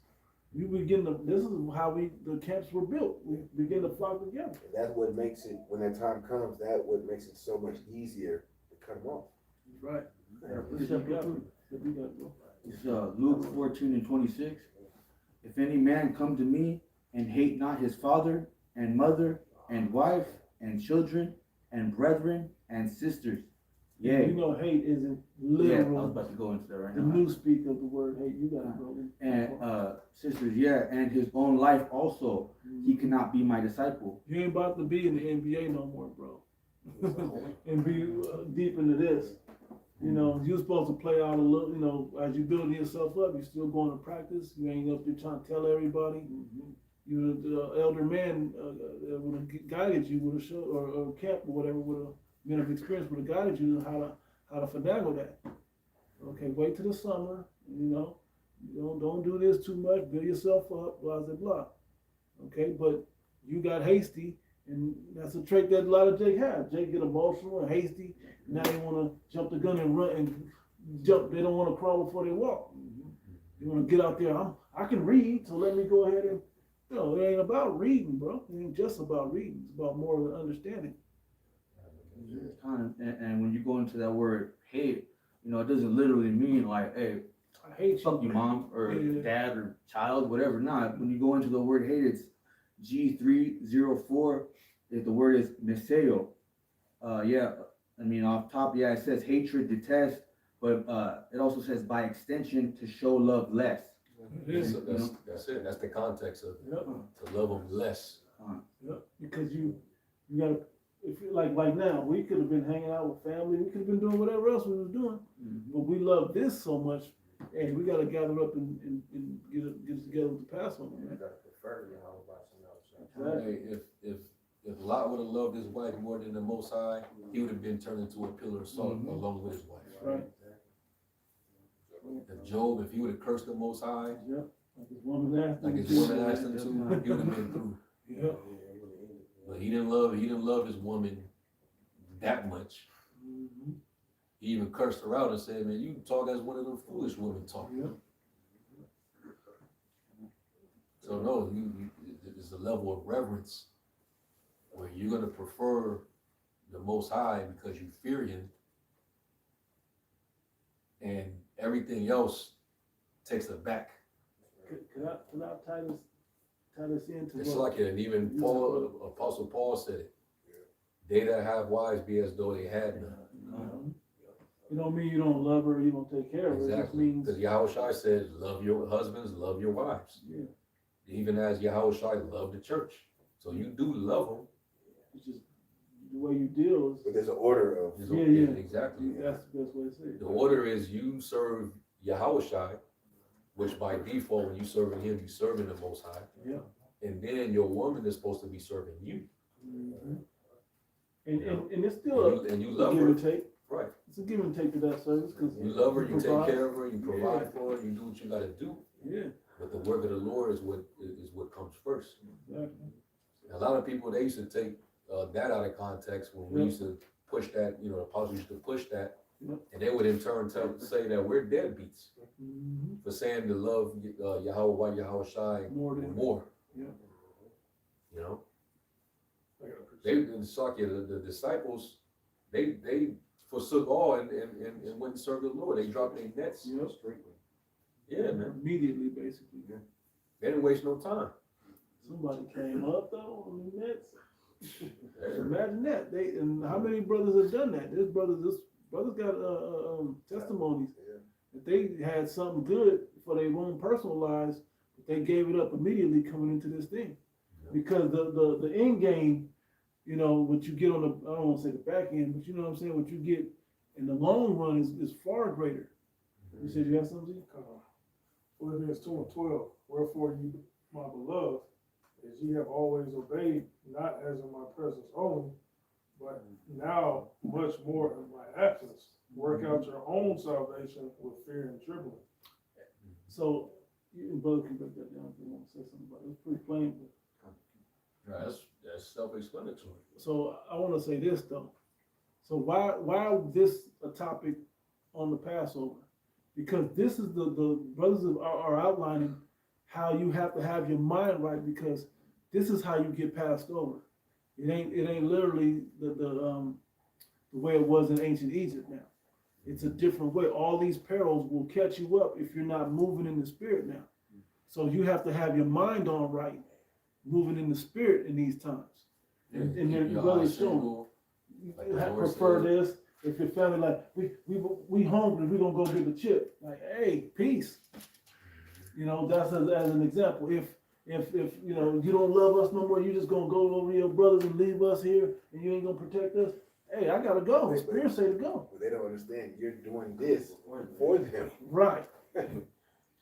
We begin to, this is how the camps were built. We begin to flock together. And that's what makes it, when that time comes, that what makes it so much easier to cut them off. Right. It's Luke 14:26. If any man come to me and hate not his father and mother and wife and children and brethren and sisters. Yeah. You know, hate isn't Yeah, I was literal. about to go into that right The now. new speak of the word hate. You got it, brother. And sisters, yeah, and his own life also, he cannot be my disciple. You ain't about to be in the NBA no more, bro. And be deep into this. You know, you're supposed to play out a little, you know, as you building yourself up, you're still going to practice. You ain't up there trying to tell everybody. You the elder man would have guided you, would have showed, or camp or whatever, would have men of experience would have guided you how to finagle that. Okay, wait till the summer. You know, don't do this too much. Build yourself up, blah blah blah. Okay, but you got hasty, and that's a trait that a lot of Jake have. Jake get emotional and hasty. Now they want to jump the gun and run and jump. They don't want to crawl before they walk. You want to get out there. I can read, so let me go ahead and. You know, it ain't about reading, bro. It ain't just about reading. It's about more than understanding. Kind of, and when you go into that word hate, you know, it doesn't literally mean like, hey, I hate fuck you, mom, or Yeah. dad, or child, whatever. Nah, when you go into the word hate, it's G304. The word is miseo. Yeah, I mean, off top, yeah, it says hatred, detest, but it also says by extension to show love less. Yeah. So that's it. That's the context of it. Yep. To love them less. Yep. Because you gotta, if you like now, we could have been hanging out with family. We could have been doing whatever else we was doing, but we love this so much, and we gotta gather up and get together with the Passover. You Man. gotta prefer Yahushua. Exactly. Hey, if Lot would have loved his wife more than the Most High, he would have been turned into a pillar of salt along with his wife. Right. If Job, if he would have cursed the Most High, Yep. Like his woman asked like him his to. woman asked him to, he would have been through. Yep. But he didn't love his woman that much. He even cursed her out and said, "Man, you talk as one of them foolish women talk." Yep. So no, there's a level of reverence where you're gonna prefer the Most High because you fear Him, and everything else takes a back. Could I tie this into It's what? like it, and even Paul, Apostle Paul said it. They that have wives be as though they had none. It don't mean you don't love her, you don't take care of her. It just Exactly, means because Yahushua said, "Love your husbands, love your wives." yeah, Even as Yahushua loved the church, so you do love them. it's just the way you deal is. But there's an order of, Yeah. Exactly. That's the best way to say it. The order is you serve Yahushua, which by default, when you serving Him, you serving the Most High. Yeah. And then your woman is supposed to be serving you. And it's still And you a love give her, and take. right? It's a give and take to that service because You love her, you take provide. care of her, you provide for her, you do what you gotta do. Yeah, But the work of the Lord is what comes first. exactly. A lot of people, they used to take that out of context when we used to push that, the apostles used to push that. Yep. And they would in turn say that we're deadbeats for saying to love Yahushua More than more. Yeah. You know, I gotta they in Sakya, the disciples, they forsook all and went and served the Lord. They dropped their nets. Yep. Yeah, man. Immediately, basically. They didn't waste no time. Somebody came up though on the nets. Imagine that. And how many brothers have done that? This brothers got testimonies that they had something good for their own personal lives, but they gave it up immediately coming into this thing. Because the end game, you know, what you get on the, I don't want to say the back end, but you know what I'm saying, what you get in the long run is far greater. You said you have something? Philippians 2:12, wherefore you, my beloved, as ye have always obeyed, not as in my presence only, but now much more in my absence, work out your own salvation with fear and trembling. So, you and brother can break that down if you want to say something about it. It's pretty plain. Right, that's self-explanatory. So I want to say this though. So why this a topic on the Passover? Because this is the brothers are outlining how you have to have your mind right, because this is how you get passed over. It ain't literally the way it was in ancient Egypt now. It's a different way. All these perils will catch you up if you're not moving in the spirit now. So you have to have your mind on right, moving in the spirit in these times. And your brothers show you prefer this. If your family like we hungry, we gonna go get a chip. Like, hey, peace. You know, that's as an example. If you know you don't love us no more, you just gonna go over to your brothers and leave us here, and you ain't gonna protect us. Hey, I gotta go. Spirit say to go. But they don't understand. You're doing this for them. Right.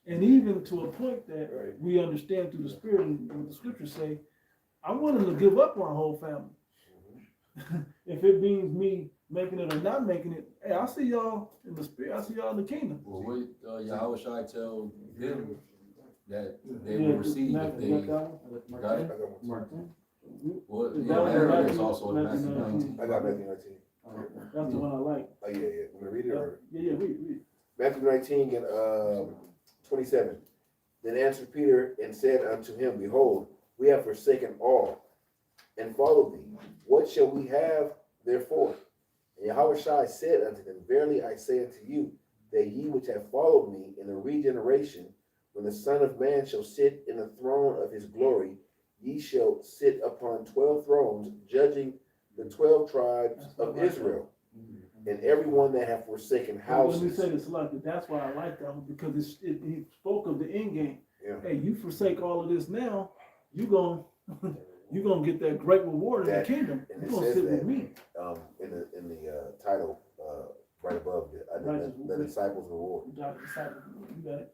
And even to a point that Right. we understand through the spirit and what the scriptures say, I'm willing to give up my whole family. If it means me making it or not making it, hey, I'll see y'all in the spirit. I'll see y'all in the kingdom. Well, what Yahweh Shai tell them that they Yeah, will receive Matthew, if they you got that one? got I it? got one. Martin. Well, Is yeah, that one that Matthew? is also in Matthew Matthew 19. 19. I got Matthew 19. That's the one I like. Oh, yeah. Want me to read it? Or? Yeah, read. Matthew 19 and 27. Then answered Peter and said unto him, Behold, we have forsaken all and followed thee. What shall we have therefore? And Yahweh Shai said unto them, Verily I say unto you, that ye which have followed me in the regeneration, when the Son of Man shall sit in the throne of his glory, ye shall sit upon 12 thrones, judging the 12 tribes of Israel. And everyone that have forsaken Let me houses. say this, like, that's why I like that one, because he spoke of the end game. Yeah. Hey, you forsake all of this now, you gonna get that great reward in the That- kingdom. and You're it gonna says sit that with me. In the title, right above the disciples reward. You got it.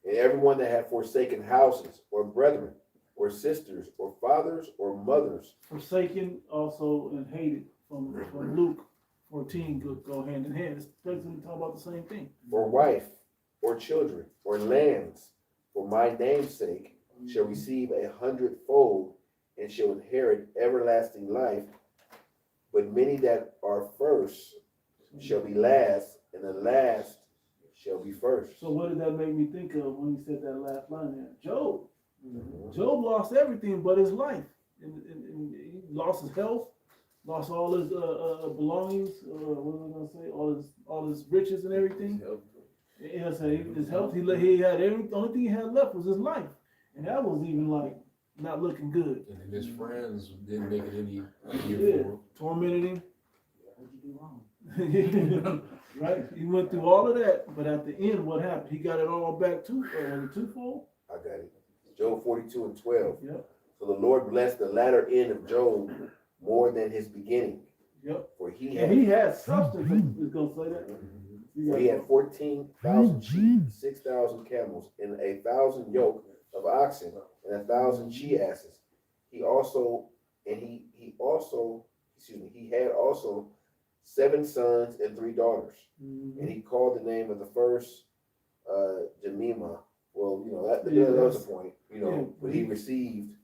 And everyone that have forsaken houses, or brethren, or sisters, or fathers, or mothers, Forsaken also and hated from Luke 14 go hand in hand. It's basically talking about the same thing. or wife, or children, or lands, for my name's sake, shall receive 100-fold, and shall inherit everlasting life. But many that are first shall be last, and the last shall be first. So what did that make me think of when he said that last line there? Job. Mhm. Job lost everything but his life. And he lost his health, lost all his belongings, what was I gonna say? All his riches and everything. Yeah, so his health, he had everything, the only thing he had left was his life. And that was even like not looking good. And then his friends didn't make it any Yeah, easier for him. tormented him. What'd you do wrong? Right? He went through all of that, but at the end, what happened? He got it all back twofold. I got it. Job 42 and 12. Yep. So the Lord blessed the latter end of Job more than his beginning. Yep. For he And he had had substance. Is gonna say that. For he had 14,000 sheep, 6,000 camels, and 1,000 yoke of oxen, and 1,000 she asses. He had also 7 sons and 3 daughters. Mhm. And he called the name of the first Jemima. Well, that Yeah, was the point, yeah. but he received,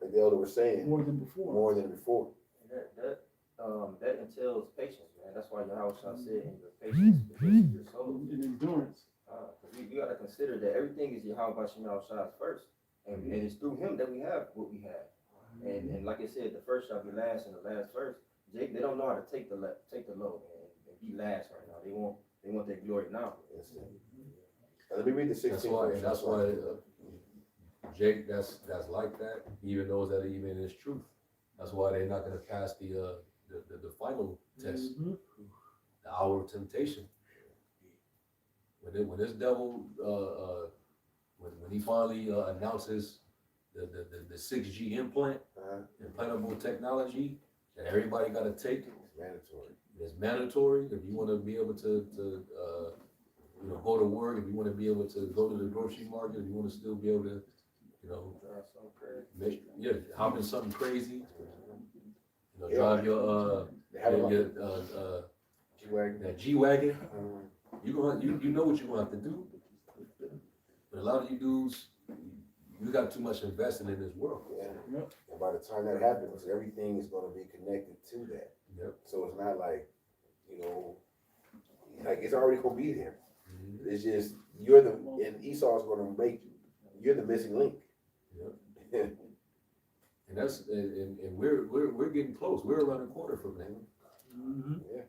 like the elder was saying, More than before. more than before. That entails patience, man. That's why Yahweh Shah said, in your patience possesses your soul. And endurance. We gotta consider that everything is Yahweh Shah's first, and it's through him that we have what we have. And like I said, the first shall be last, and the last first. They don't know how to take the load and be last right now. They want their glory now. Let me read the 16th verse. That's why Jake, that's like that. He even knows that even is truth. That's why they're not gonna pass the final test, Mhm. the hour of temptation. when this devil, when he finally announces the 6G implant, implantable technology that everybody got to take. It's mandatory. It's mandatory if you want to be able to you know, go to work, if you want to be able to go to the grocery market, if you want to still be able to, you know, hop in something crazy, you know, drive your They have a lot. G-Wagon. G-Wagon. That G-Wagon, you know what you're gonna have to do. But a lot of you dudes, you got too much invested in this world. Yeah. And by the time that happens, everything is gonna be connected to that. Yep. So it's not like, you know, like it's already gonna be there. Mm-hmm. It's just, and Esau's gonna you're the missing link. Yep. And that's, and we're getting close. We're around the corner from that. Mm-hmm. Yeah.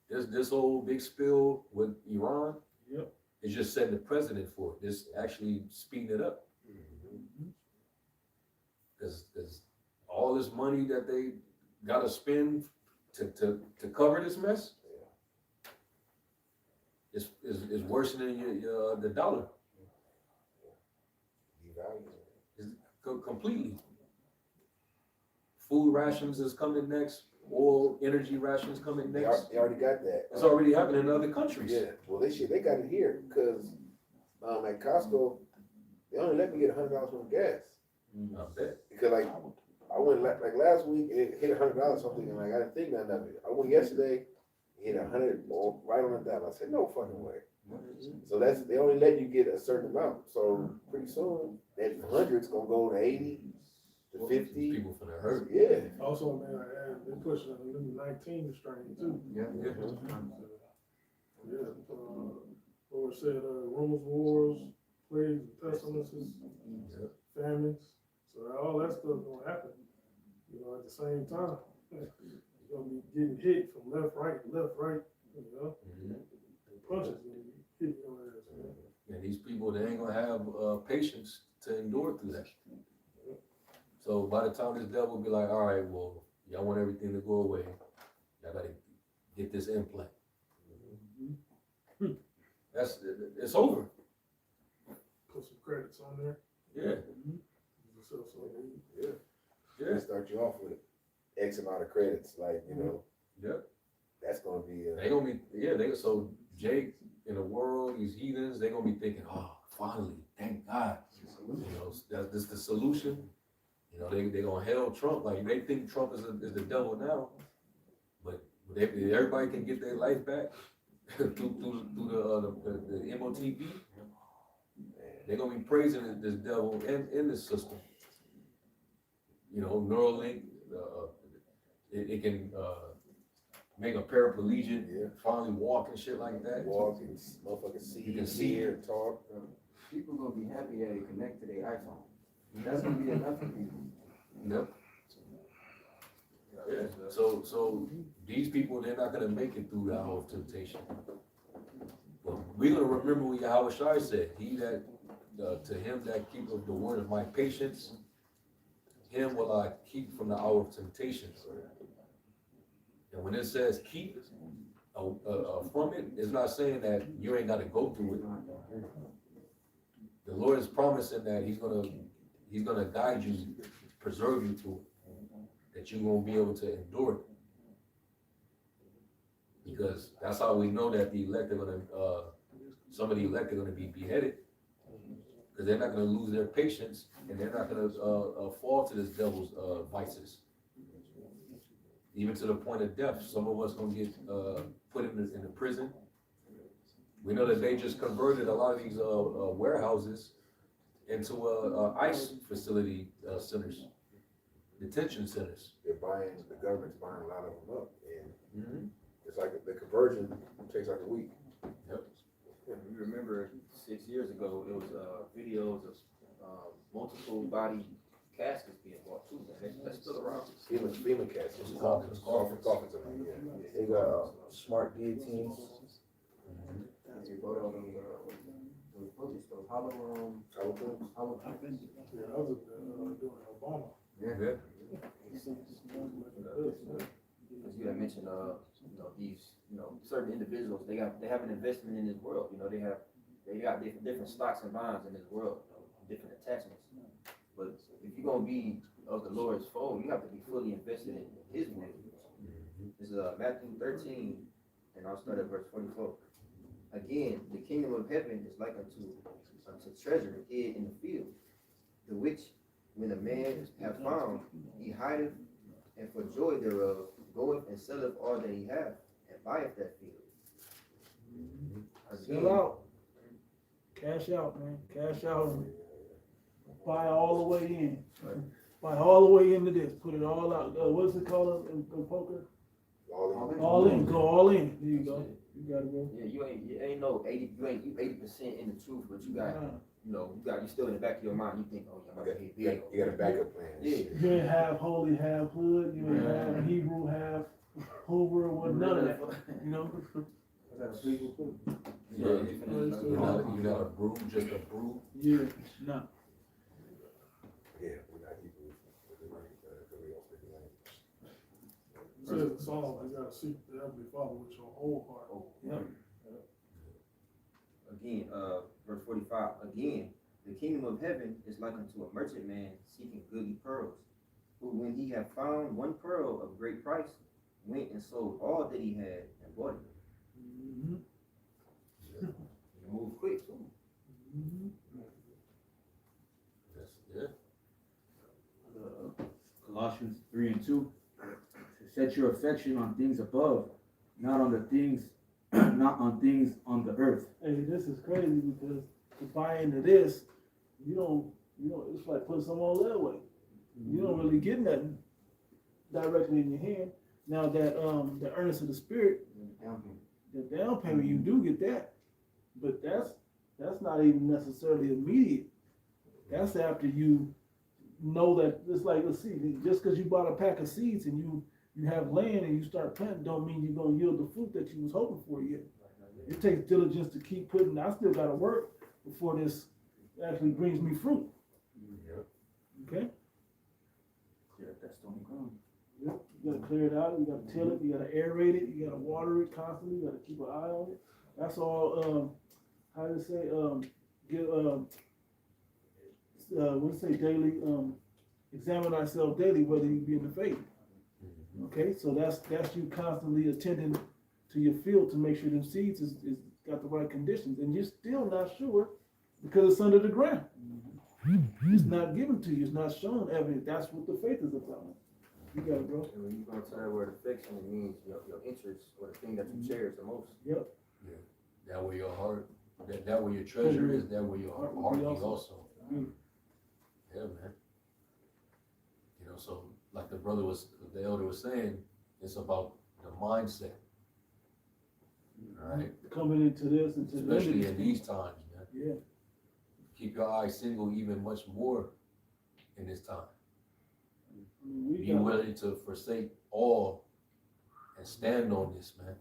This whole big spill with Iran. Yep. Is just setting the precedent for it. This actually speeding it up. Because all this money that they got to spend to cover this mess is worsening the dollar. Completely. Food rations is coming next. Oil, energy rations coming next. They already got that. It's already happening in other countries. Yeah. Well, they got it here because at Costco, they only let me get $100 worth of gas. I bet. Because like I went like last week, it hit $100 something, and like I didn't think nothing of it. I went yesterday, it hit 100 right on the dot. I said, no fucking way. So they only let you get a certain amount. So pretty soon that 100's gonna go to 80 to 50. People finna hurt. Yeah. Also, man, they pushing a new 19 strain too. Yeah. Lord said, rumors, wars, plagues, pestilences, famines. So all that stuff gonna happen. You know, at the same time, you're gonna be getting hit from left, right. You know, and punches gonna be hitting your ass, man. And these people, they ain't gonna have patience to endure through that. So by the time this devil be like, all right, well, y'all want everything to go away, y'all gotta get this implant. It's over. Put some credits on there. Yeah. Yeah. They start you off with X amount of credits, like, you know. Yep. That's gonna be They gonna be, so Jake, in the world, these heathens, they gonna be thinking, oh, finally, thank God. You know, that's the solution. You know, they gonna hail Trump, like they think Trump is the devil now, but everybody can get their life back through the MOTB. They're gonna be praising this devil in this system. You know, Neuralink, it can make a paraplegic finally walk and shit like that. Walk and motherfucker see, You can see hear, and talk. People gonna be happy that they connect to their iPhone. That's gonna be enough for people. Yep. Yeah. So these people, they're not gonna make it through the hour of temptation. But we're gonna remember what Yahweh Shai said. He that to him that keepeth the word of my patience, him will I keep from the hour of temptation. And when it says keep from it, it's not saying that you ain't gotta go through it. The Lord is promising that He's gonna guide you, preserve you through it, that you're gonna be able to endure it. Because that's how we know that the elect are gonna, some of the elect are gonna be beheaded, because they're not gonna lose their patience, and they're not gonna fall to this devil's vices, even to the point of death. Some of us gonna get put in the prison. We know that they just converted a lot of these warehouses into ICE facility centers, detention centers. The government's buying a lot of them up, and it's like the conversion takes like a week. Yep. You remember 6 years ago, it was videos of multiple body caskets being bought too, man. That's still around. FEMA cats. Coffins. Coffins. Yeah. They got smart guillotines. They go to those hollow Yeah, that was during Obama. Yeah. As you had mentioned, these, certain individuals, they have an investment in this world. You know, they have They got different stocks and bonds in this world, you know, different attachments. But if you're gonna be of the Lord's fold, you have to be fully invested in His will. This is Matthew 13, and I'll start at verse 44. Again, the kingdom of heaven is like unto treasure hid in the field, the which when a man hath found, he hideth, and for joy thereof goeth and selleth all that he hath, and buyeth that field. Sell out. Cash out, man. Cash out and buy all the way in. Buy all the way into this. Put it all out. What's it called in poker? All in. Go all in. There you go. You got it, bro. Yeah, you ain't no 80. You 80% in the truth, but you got, you know, you still in the back of your mind. You think, oh yeah, I'm gonna hit big. You got a backup plan. Yeah. You ain't half holy, half hood. You ain't half Hebrew, half Hoover. What none of that. You know. Yeah, you're not a broom, just a broom. Yeah. No. Yeah, we're not Hebrews, because we don't speak the language. It says in Psalm, you gotta seek the Heavenly Father with your whole heart. Yep. Again, verse 45. Again, the kingdom of heaven is like unto a merchant man seeking goodly pearls, who when he had found one pearl of great price, went and sold all that he had and bought it. Mm-hmm. Move quick too. Mm-hmm. That's it. Colossians 3:2. To set your affection on things above, not on the things, not on things on the earth. Hey, this is crazy because to buy into this, you don't, it's like putting some on leeway. You don't really get nothing directly in your hand. Now that the earnest of the spirit, the down payment, you do get that, but that's not even necessarily immediate. That's after you know that it's like, let's see, just because you bought a pack of seeds and you have land and you start planting, don't mean you're gonna yield the fruit that you was hoping for yet. It takes diligence to keep putting. I still gotta work before this actually brings me fruit. Okay. Clear up that stony ground. Yep. You gotta clear it out. You gotta till it. You gotta aerate it. You gotta water it constantly. You gotta keep an eye on it. That's all. How do you say? What do you say? Daily. Examine ourselves daily, whether you be in the faith. Okay, so that's you constantly attending to your field to make sure them seeds is got the right conditions, and you're still not sure because it's under the ground. It's not given to you. It's not shown evidence. That's what the faith is about. You got it, bro. And when you go to that word affection, it means your interest or the thing that you cherish the most. Yep. Yeah. That where your heart, that where your treasure is, that where your heart is also. Yeah, man. You know, so like the elder was saying, it's about the mindset. All right. Coming into this and to Especially in these times, man. Yeah. Keep your eyes single even much more in this time. Be willing to forsake all and stand on this, man.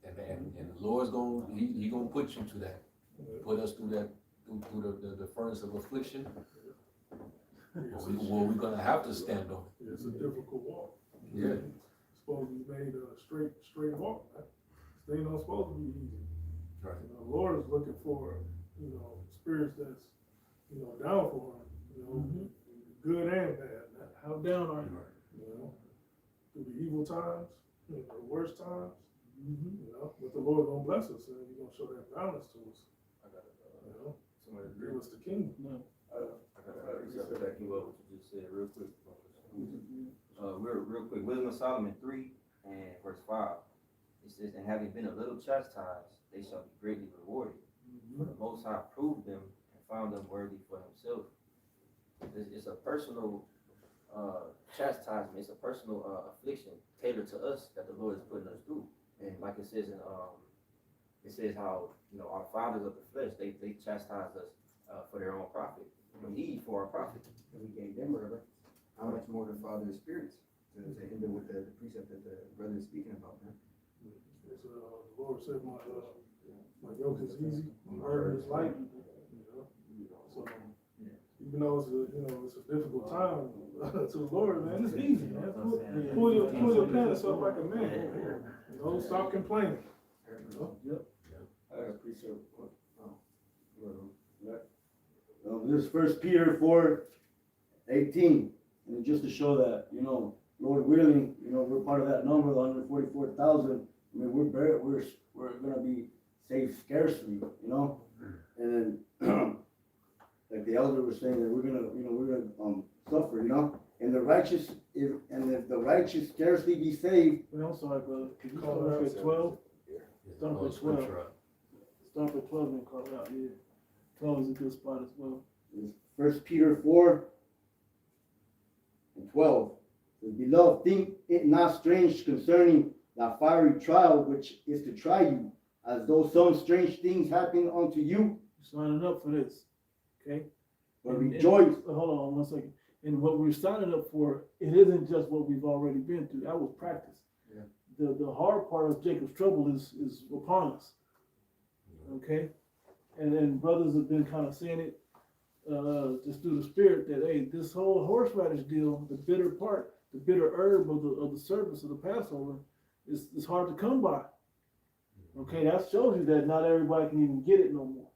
That's right. And the Lord's He gonna put you to that. Put us through that, through the furnace of affliction. We're gonna have to stand on it. It's a difficult walk. Yeah. It's supposed to be made a straight walk. This thing not supposed to be easy. Right. The Lord is looking for, spirits that's, down for him, good and bad. How down are you? Through the evil times, the worst times, but the Lord gonna bless us and He's gonna show that balance to us. I got Somebody give us the kingdom. No. I gotta back you up what you just said real quick. Real quick. Wisdom of Solomon 3 and verse 5. It says, and having been a little chastised, they shall be greatly rewarded. For the Most High proved them and found them worthy for Himself. It's a personal chastisement. It's a personal affliction tailored to us that the Lord is putting us through. And like it says it says how our fathers of the flesh they chastised us for their own profit. Indeed, for our profit. And we gave them rubber. How much more the Father of spirits to hinder with the precept that the brother is speaking about, man. The Lord said, my yoke is easy, my burden is light. So even though it's a difficult time to the Lord, man, it's easy, man. Pull your pants up like a man. Stop complaining. Yep. precept. This is 1 Peter 4:18, and just to show that, Lord willing, we're part of that number, the 144,000. I mean, we're gonna be saved scarcely, and then like the elder was saying that we're gonna suffer, and the righteous if the righteous scarcely be saved. Well, I'm sorry, brother. Could you call it at 12? Start Oh, at 12. scripture out. Start at 12 and call it out, yeah. 12 is a good spot as well. It's 1 Peter 4:12. Beloved, think it not strange concerning the fiery trial which is to try you, as though some strange things happen unto you. Signing up for this, okay? But rejoice. Hold on 1 second. And what we're signing up for, it isn't just what we've already been through. That was practice. Yeah. The hard part of Jacob's trouble is upon us, okay? And then brothers have been kind of saying it just through the spirit that, hey, this whole horseradish deal, the bitter part, the bitter herb of the service of the Passover is hard to come by. Okay, that shows you that not everybody can even get it no more.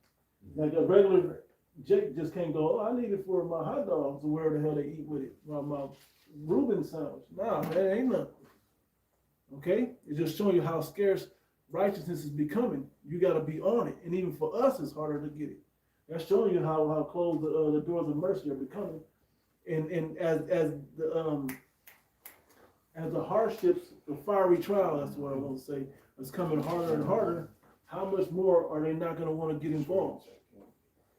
Like a regular Jake just can't go, oh, I need it for my hot dogs, or where the hell they eat with it, my Reuben sandwich. Nah, that ain't nothing. Okay, it's just showing you how scarce righteousness is becoming. You got to be on it, and even for us, it's harder to get it. That's showing you how closed the doors of mercy are becoming, and as the hardships, the fiery trial, that's what I want to say, is coming harder and harder. How much more are they not going to want to get involved?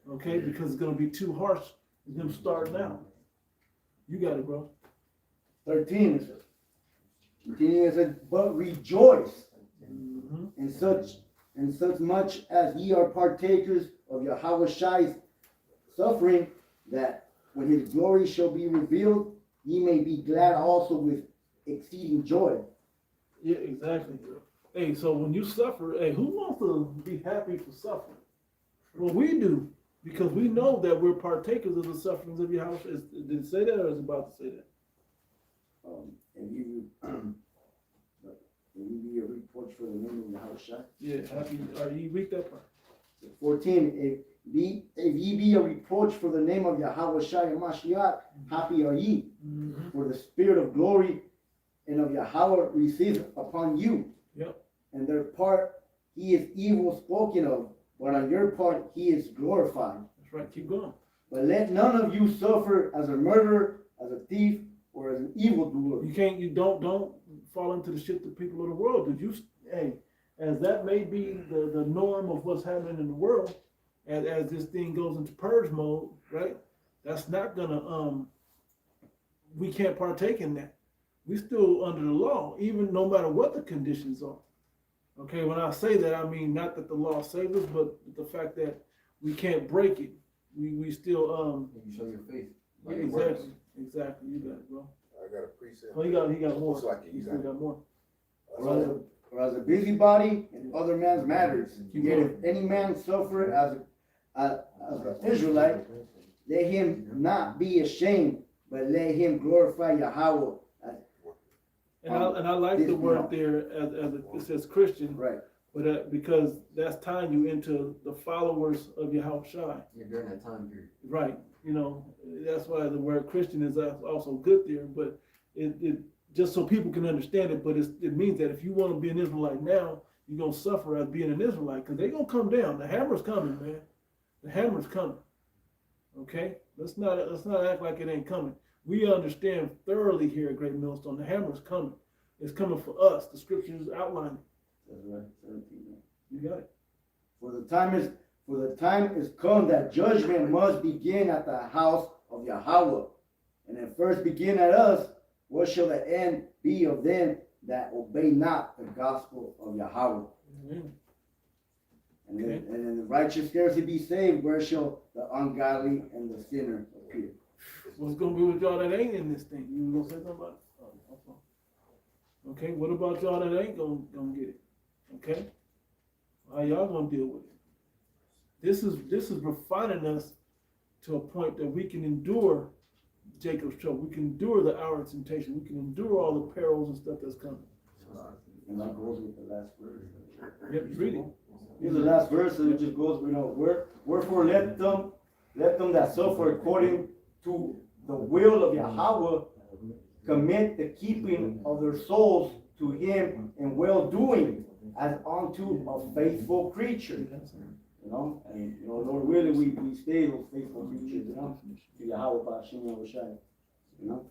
Okay, because it's going to be too harsh. It's them starting out. You got it, bro. 13 it says. Continuing, it says, but rejoice in such much as ye are partakers of Yahweh's suffering, that when his glory shall be revealed, ye may be glad also with exceeding joy. Yeah, exactly. Hey, so when you suffer, hey, who wants to be happy for suffering? Well, we do, because we know that we're partakers of the sufferings of Yahweh. Did it say that, or is it about to say that? And you be a reproach for the name of Yahweh. Yeah, happy. Are you read that part? 14, if ye be a reproach for the name of Yahweh Shai and Mashiach, happy are ye, for the spirit of glory and of Yahweh receives upon you. Yep. And their part he is evil spoken of, but on your part he is glorified. That's right, keep going. But let none of you suffer as a murderer, as a thief, or as an evildoer. You don't fall into the shit the people of the world do. Hey, as that may be the norm of what's happening in the world, as this thing goes into purge mode, right? That's not gonna we can't partake in that. We still under the law, even no matter what the conditions are. Okay, when I say that, I mean not that the law saves us, but the fact that we can't break it. We still You show your faith. yeah, Like it works. exactly. You got it, bro. I got a precept. Oh, he got more. So I can- He you still got it. got more. Or as a busybody in other man's matters. Keep Yet going. if any man suffer as an Israelite, let him not be ashamed, but let him glorify Yahweh. And I like the word there as it says Christian, Right. but because that's tying you into the followers of Yahweh Shai. Yeah, during that time period. Right. That's why the word Christian is also good there, but it just so people can understand it, but it means that if you want to be an Israelite now, you're going to suffer as being an Israelite, because they're going to come down. The hammer's coming, man. The hammer's coming. Okay? Let's not act like it ain't coming. We understand thoroughly here at Great Millstone, the hammer's coming. It's coming for us. The scriptures outline it. That's right. 17. You got it. For the time is come that judgment must begin at the house of Yahweh. And it first begin at us. What shall the end be of them that obey not the gospel of Yahweh? Amen. And then the righteous scarcely be saved. Where shall the ungodly and the sinner appear? What's going to be with y'all that ain't in this thing? You going to say something about it? Oh, okay, what about y'all that ain't going to get it? Okay? How y'all going to deal with it? This is refining us to a point that we can endure Jacob's trouble. We can endure the hour of temptation. We can endure all the perils and stuff that's coming. And that goes with the last verse. Yep, read it. Here's the last verse, and it just goes, wherefore let them that suffer according to the will of Yahweh commit the keeping of their souls to him in well doing as unto a faithful creature. You know, and Lord willing, we stay those faithful creatures, to Yahweh Ba'ashem Yahushai. You know?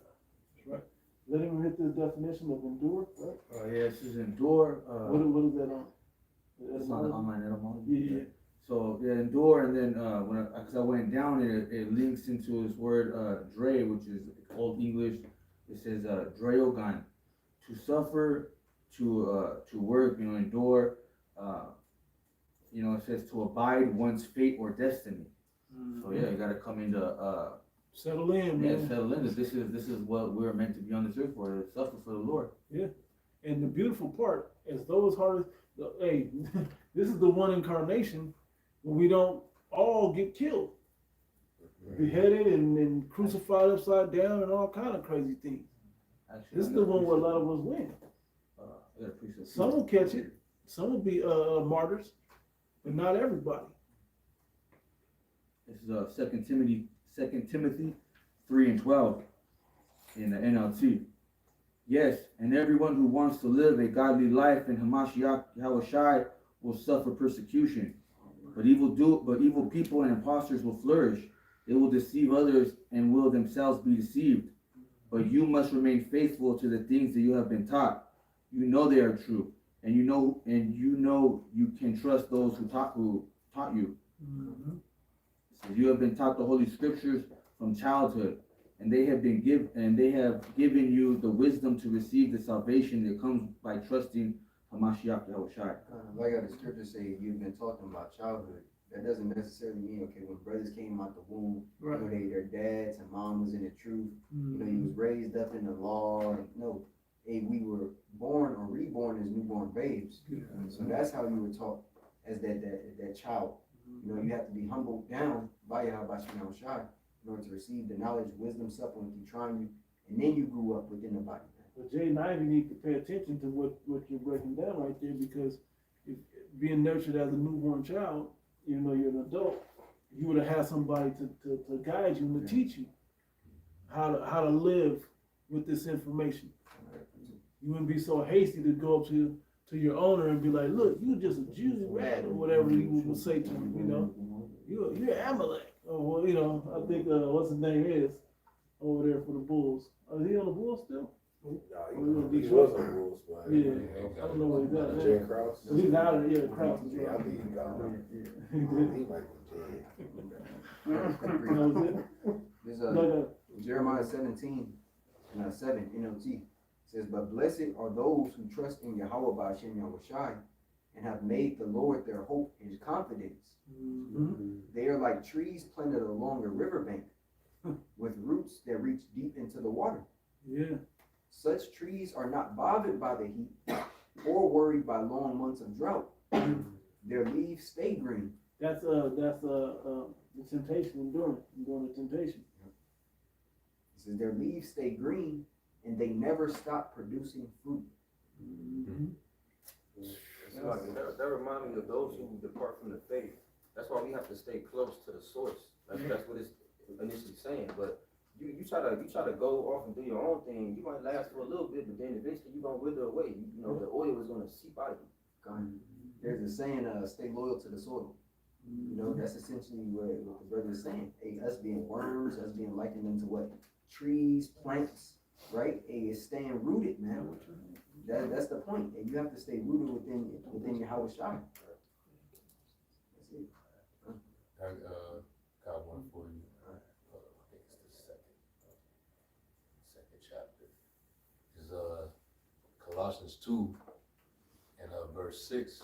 Let him hit the definition of endure, right? Yeah, it says endure. What is that on? It's on the online etymology. Yeah. So yeah, endure, and then because I went down, it links into this word dre, which is Old English. It says dreogan, to suffer, to work, endure. It says to abide one's fate or destiny. So yeah, you gotta come into Settle in, man. settle in. This is what we're meant to be on this earth for, to suffer for the Lord. Yeah. And the beautiful part is those hard. Hey, this is the one incarnation when we don't all get killed, beheaded and crucified upside down and all kind of crazy things. Actually, This is the one where a lot of us win. I gotta preach this. Some will catch it. Some will be martyrs, but not everybody. This is 2 Timothy 3:12 in the NLT. Yes, and everyone who wants to live a godly life in Hamashiach Yahushai will suffer persecution. But evil people and impostors will flourish. They will deceive others and will themselves be deceived. But you must remain faithful to the things that you have been taught. You know they are true, and you know you can trust those who taught you. Mm-hmm. So you have been taught the Holy Scriptures from childhood, and they have given you the wisdom to receive the salvation that comes by trusting Hamashiach Yahushai. Like how the scriptures say, you've been talking about childhood. That doesn't necessarily mean, okay, when brothers came out the womb, Right. their dads and mom was in the truth. Mm-hmm. You was raised up in the law. No, hey, we were born or reborn as newborn babes. So that's how you were taught as that child. You have to be humbled down by Yahweh Shai in order to receive the knowledge, wisdom, supplement, keep trying you, and then you grew up within the body. But Jay and I need to pay attention to what you're breaking down right there, because if being nurtured as a newborn child, even though you're an adult, you would have had somebody to guide you and to teach you how to live with this information. You wouldn't be so hasty to go up to your owner and be like, look, you just a Jew rat, or whatever you would say to him, you're Amalek. Or, I think, what's his name is over there for the Bulls. Is he on the Bulls still? No, he was on the rules, but Yeah, I don't know what he's at. Jerry Krause. So he's out of here, Krause is Yeah, I right. think he gone. He He did. might be That was it? There's No. Jeremiah 17 and 7 NLT says, but blessed are those who trust in Yahweh Ba'ashem Yahushai and have made the Lord their hope and confidence. Mm-hmm. They are like trees planted along a riverbank with roots that reach deep into the water. Yeah. Such trees are not bothered by the heat or worried by long months of drought. Their leaves stay green. That's the temptation, enduring the temptation. It says their leaves stay green and they never stop producing fruit. Mm-hmm. That reminds me of those who depart from the faith. That's why we have to stay close to the source. That's what it's initially saying. But you try to go off and do your own thing. You might last for a little bit, but then eventually you're gonna wither away. The oil is gonna seep out of you. There's a saying, stay loyal to the soil. That's essentially what the brother is saying. Hey, us being worms, us being likened into what? Trees, plants, right? Hey, it's staying rooted, man. That's the point. And you have to stay rooted within your house shop. That's it. I got one for you. I think it's the second chapter. Is Colossians 2 and verse 6.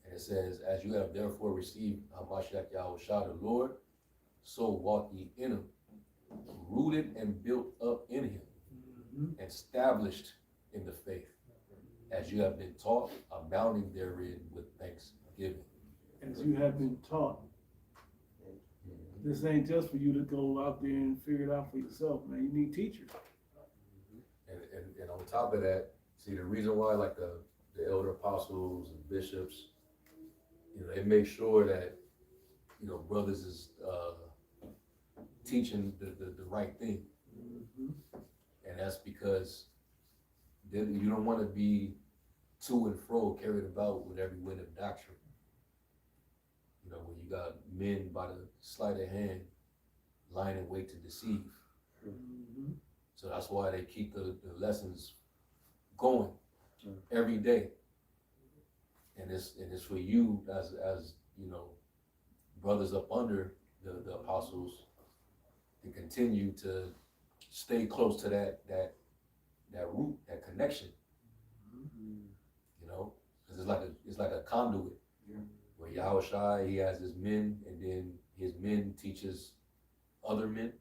And it says, as you have therefore received Hamashiach Yahushua the Lord, so walk ye in him, rooted and built up in him, established in the faith, as you have been taught, abounding therein with thanksgiving. As you have been taught. This ain't just for you to go out there and figure it out for yourself, man. You need teachers. And on top of that, see the reason why like the the elder apostles and bishops, you know, they make sure that, you know, brothers is teaching the right thing. And that's because you don't want to be to and fro carried about with every wind of doctrine. You know, when you got men by the sleight of hand lying in wait to deceive. So that's why they keep the lessons going every day. And it's for you as you know, brothers up under the apostles to continue to stay close to that root, that connection. You know, because it's like a conduit. Where Yahushua, he has his men, and then his men teaches other men.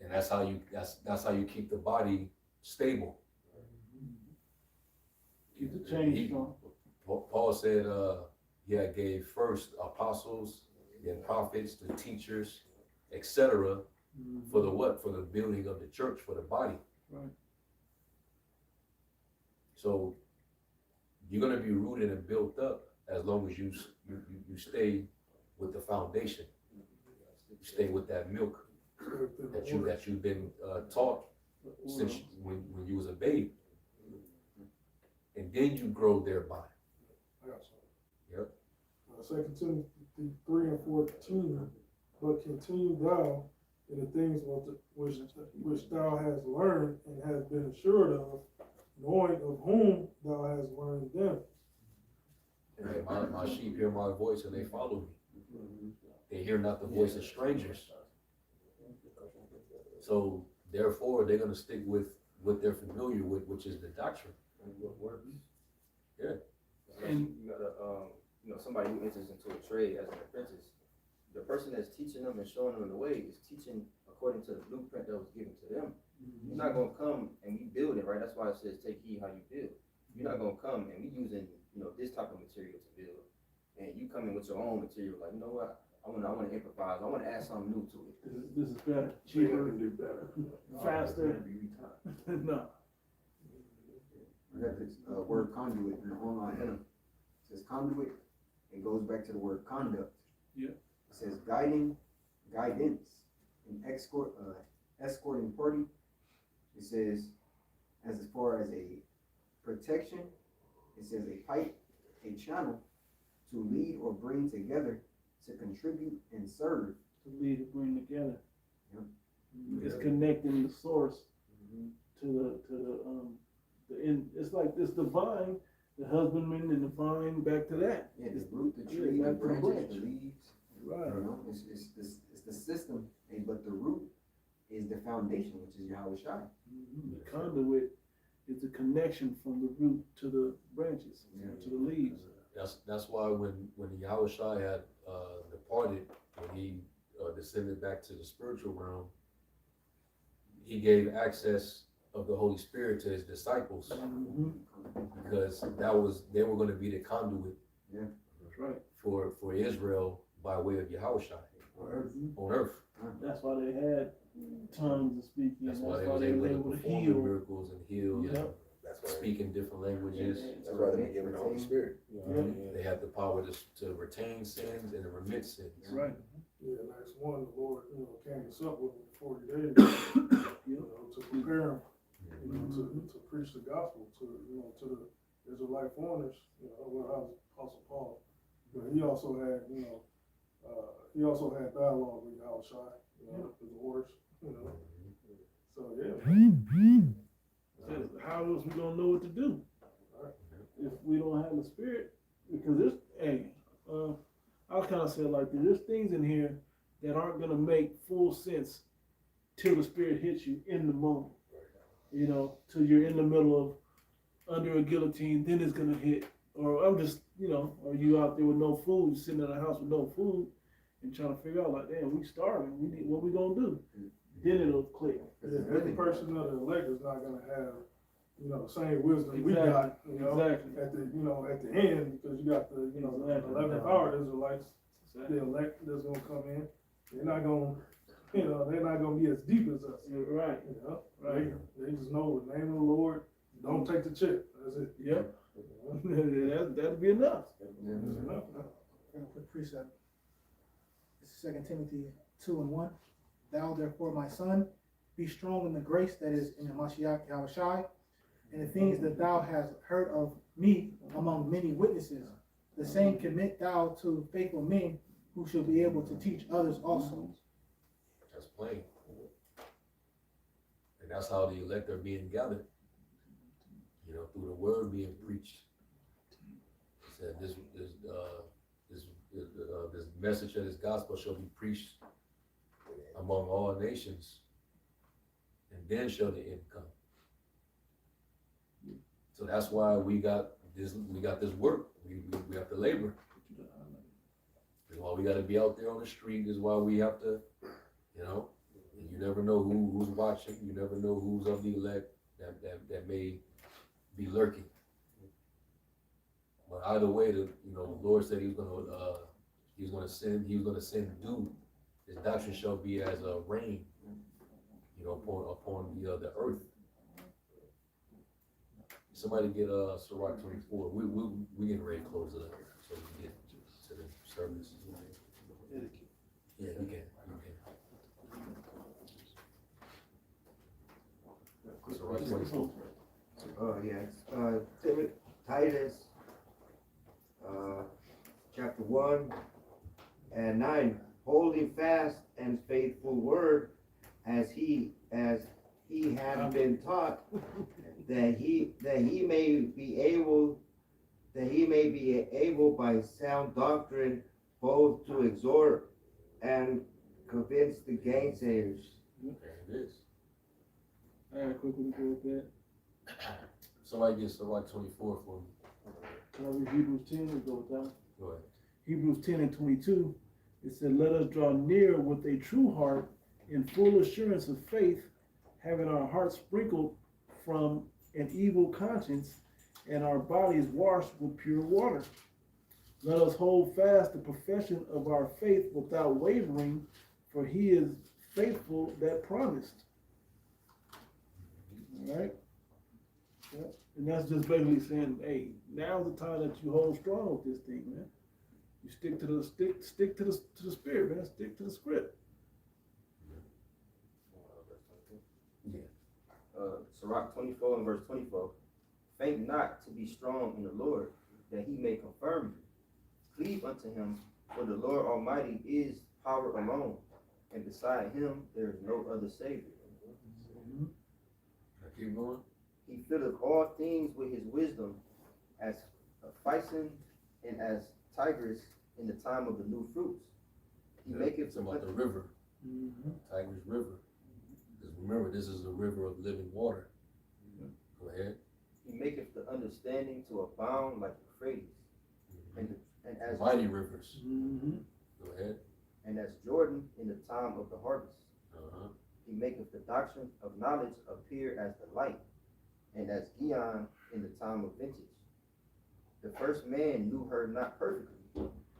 And that's how you keep the body stable. Keep the change strong. Paul said he had gave first apostles, then prophets, the teachers, etc. For the what? For the building of the church, for the body. Right. So you're gonna be rooted and built up as long as you stay with the foundation. You stay with that milk that you've been taught since when you was a babe, and then you grow thereby. I got you. Yep. 2 Timothy 3:14, but continue thou in the things which thou hast learned and hast been assured of, knowing of whom thou hast learned them. Hey, my sheep hear my voice and they follow me. They hear not the voice of strangers. So therefore, they're gonna stick with what they're familiar with, which is the doctrine. And what works. Yeah. And you gotta, you know, somebody who enters into a trade as an apprentice, the person that's teaching them and showing them the way is teaching according to the blueprint that was given to them. You're not gonna come and we build it, right? That's why it says take heed how you build. You're not gonna come and we using, you know, this type of material to build, and you come in with your own material, like, you know what? I wanna improvise. I wanna add something new to it. This is better, cheaper, do better. faster. No. I got this word conduit in the online header. It says conduit, it goes back to the word conduct. Yeah. It says guiding, guidance, an escorting party. It says, as far as a protection, it says a pipe, a channel, to lead or bring together, to contribute and serve. To lead and bring together. Yep. It's connecting the source to the end. It's like this divine, the husbandman and the vine, back to that. Yeah, the root, the tree, Yeah, the back to the branches, branch. the leaves. Right. You know, it's the system, but the root is the foundation, which is Yahweh Shai. The conduit is the connection from the root to the branches, to the leaves. That's why when Yahushua had departed, when he descended back to the spiritual realm, he gave access of the Holy Spirit to his disciples, because they were going to be the conduit. Yeah. That's right. For Israel by way of Yahushua on earth. That's why they had tongues of speaking. That's why they was able to perform the miracles and heal, and That's why. speak in different languages. That's why they given the Holy Spirit. They have the power to retain sins and to remit sins. That's right. Yeah, last one, the Lord, you know, came to sup with him for 40 days, you know, to prepare him, you know, to preach the gospel to, you know, to the Israelite foreigners, you know, well, I was Apostle Paul, but he also had, you know, dialogue with Yahushua, you know, his orders, you know. So yeah. How else we gonna know what to do if we don't have the Spirit? Because I'll kind of say it like this: there's things in here that aren't gonna make full sense till the Spirit hits you in the moment. You know, till you're in the middle of under a guillotine, then it's gonna hit. Or I'm just, you know, or you out there with no food, sitting in a house with no food, and trying to figure out like, damn, we starving. What we gonna do? Then it'll click. Every person of the elect is not gonna have, you know, the same wisdom we Exactly. got, you know, Exactly. at the, you know, at the end, because you got the, you know, the 11th hour Israelites, the elect that's gonna come in. They're not gonna, you know, they're not gonna be as deep as us. Right. You know, Right. they just know the name of the Lord, Don't take the chip. That's it. Yep. That'd be enough. A quick precept. This is 2 Timothy 2:1. Thou therefore, my son, be strong in the grace that is in the Mashiach Yahushai, and the things that thou hast heard of me among many witnesses, the same commit thou to faithful men who shall be able to teach others also. That's plain. And that's how the elect are being gathered. You know, through the word being preached. It said this message of this gospel shall be preached among all nations, and then shall the end come. So that's why we got this work. We have to labor. That's why we got to be out there on the street. That's why we have to, you know, you never know who's watching. You never know who's of the elect that may be lurking. But either way, the Lord said He was gonna send dew. His doctrine shall be as a rain, upon the earth. Somebody get Sirach 24. We getting ready to close it up, so we get to the service. Yeah, we can. Sirach 24. Oh, yeah, Titus, chapter 1 and 9, holding fast and faithful word as he had been taught, that he may be able by sound doctrine both to exhort and convince the gainsayers. There it is. I had a quick one with that. Somebody get Sirach 24 for me. Can I read Hebrews 10 and go with that? Go ahead. Hebrews 10 and 22. It said, let us draw near with a true heart in full assurance of faith, having our hearts sprinkled from an evil conscience and our bodies washed with pure water. Let us hold fast the profession of our faith without wavering, for He is faithful that promised. All right? Yeah. And that's just basically saying, hey, now's the time that you hold strong with this thing, man. You stick to the spirit, man. Stick to the script. Sirach 24 and verse 24. Faint not to be strong in the Lord, that He may confirm you. Cleave unto Him, for the Lord Almighty is power alone, and beside Him there is no other Savior. Keep going. He filleth all things with His wisdom, as Physon and as Tigris in the time of the new fruits. He maketh about the river, Tigris River. Because remember, this is a river of living water. Go ahead. He maketh the understanding to abound like Euphrates, and as mighty rivers. Go ahead. And as Jordan in the time of the harvest. He maketh the doctrine of knowledge appear as the light, and as Gion in the time of vintage. The first man knew her not perfectly,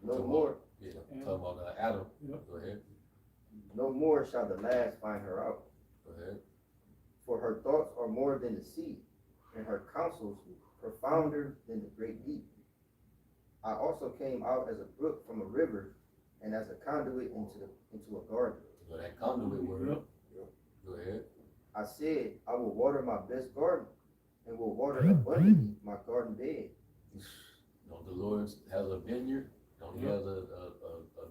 no more. Yeah, talking about Adam. Go ahead. No more shall the last find her out. Go ahead. For her thoughts are more than the sea, and her counsels profounder than the great deep. I also came out as a brook from a river, and as a conduit into a garden. So that conduit word. Go ahead. I said, I will water my best garden, and will water abundantly my garden bed. Don't the Lord has a vineyard? Don't He has a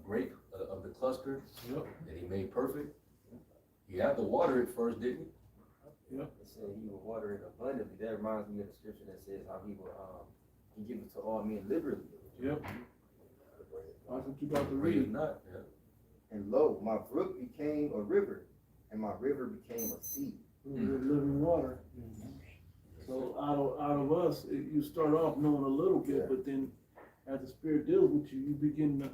grape of the cluster that He made perfect? He had to water it first, didn't He? It said He will water it abundantly. That reminds me of the scripture that says how He will He give it to all men liberally. Yep. That's what you got to read. Not. And lo, my brook became a river, and my river became a sea. Living water. So out of us, you start off knowing a little bit, but then as the Spirit deals with you, you begin to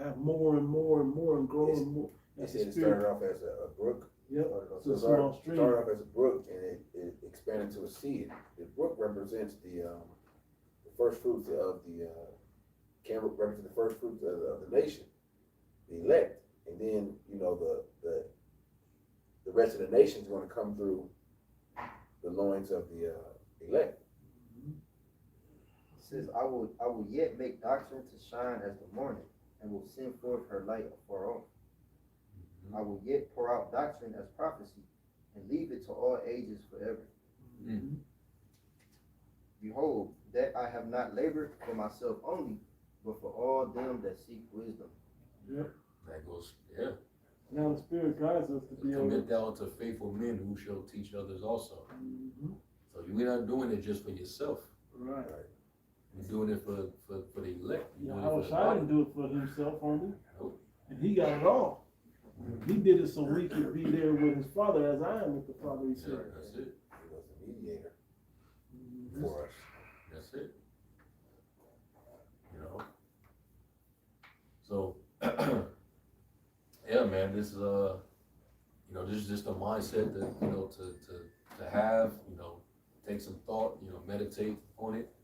have more and more and more and grow and more. He said it started off as a brook. Yep. So It's a it small stream. started off as a brook, and it expanded to a sea. The brook represents the first fruits of can represent the first fruits of the nation, the elect, and then the rest of the nation is going to come through the the loins of the elect. It says, I will yet make doctrine to shine as the morning, and will send forth her light afar off. I will yet pour out doctrine as prophecy, and leave it to all ages forever. Mm. Behold, that I have not labored for myself only, but for all them that seek wisdom. That goes, yeah. Now the Spirit guides us to be able Commit thou unto faithful men who shall teach others also. Mhm. So you're not doing it just for yourself. Right. You're doing it for the elect. You're Yeah, doing it for the I body. didn't do it for himself only. Nope. And he got it all. He did it so we could be there with his Father as I am with the Father, he Yeah, said. that's it. He was the mediator Mhm. for us. That's it. You know? So, yeah, man, this is you know, this is just a mindset that, you know, to have, you know, take some thought, you know, meditate on it.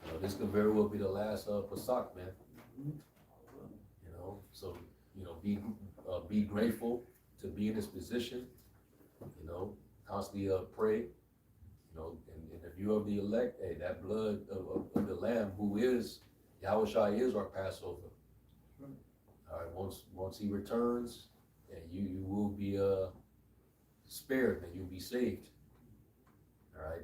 You know, this could very well be the last Pasach, man. You know, so, you know, be grateful to be in this position, you know, constantly pray, you know, and if you're of the elect, hey, that blood of the Lamb, who is, Yahushua is our Passover. All right, once he returns, and you will be spared and you'll be saved. All right,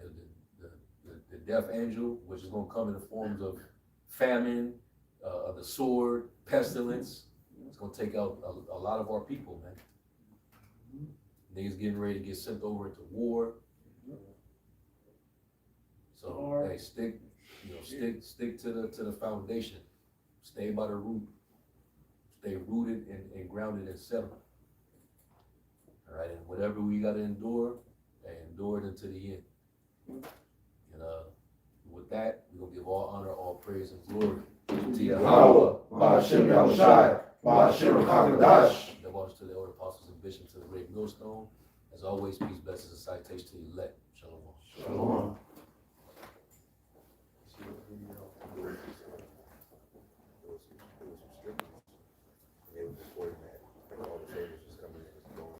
the death angel, which is going to come in the forms of famine, the sword, pestilence, it's going to take out a lot of our people, man. Niggas getting ready to get sent over into war. So hey, stick to the foundation. Stay by the root. Stay rooted and grounded and settled. All right, and whatever we got to endure, hey, endure it until the end. And with that, we're gonna give all honor, all praise, and glory to Yahweh, Ba'ashem Yahushai, Ba'ashem HaKadosh. the waters to the elder apostles and bishops to the great millstone. As always, peace, blessings, and citation to the elect.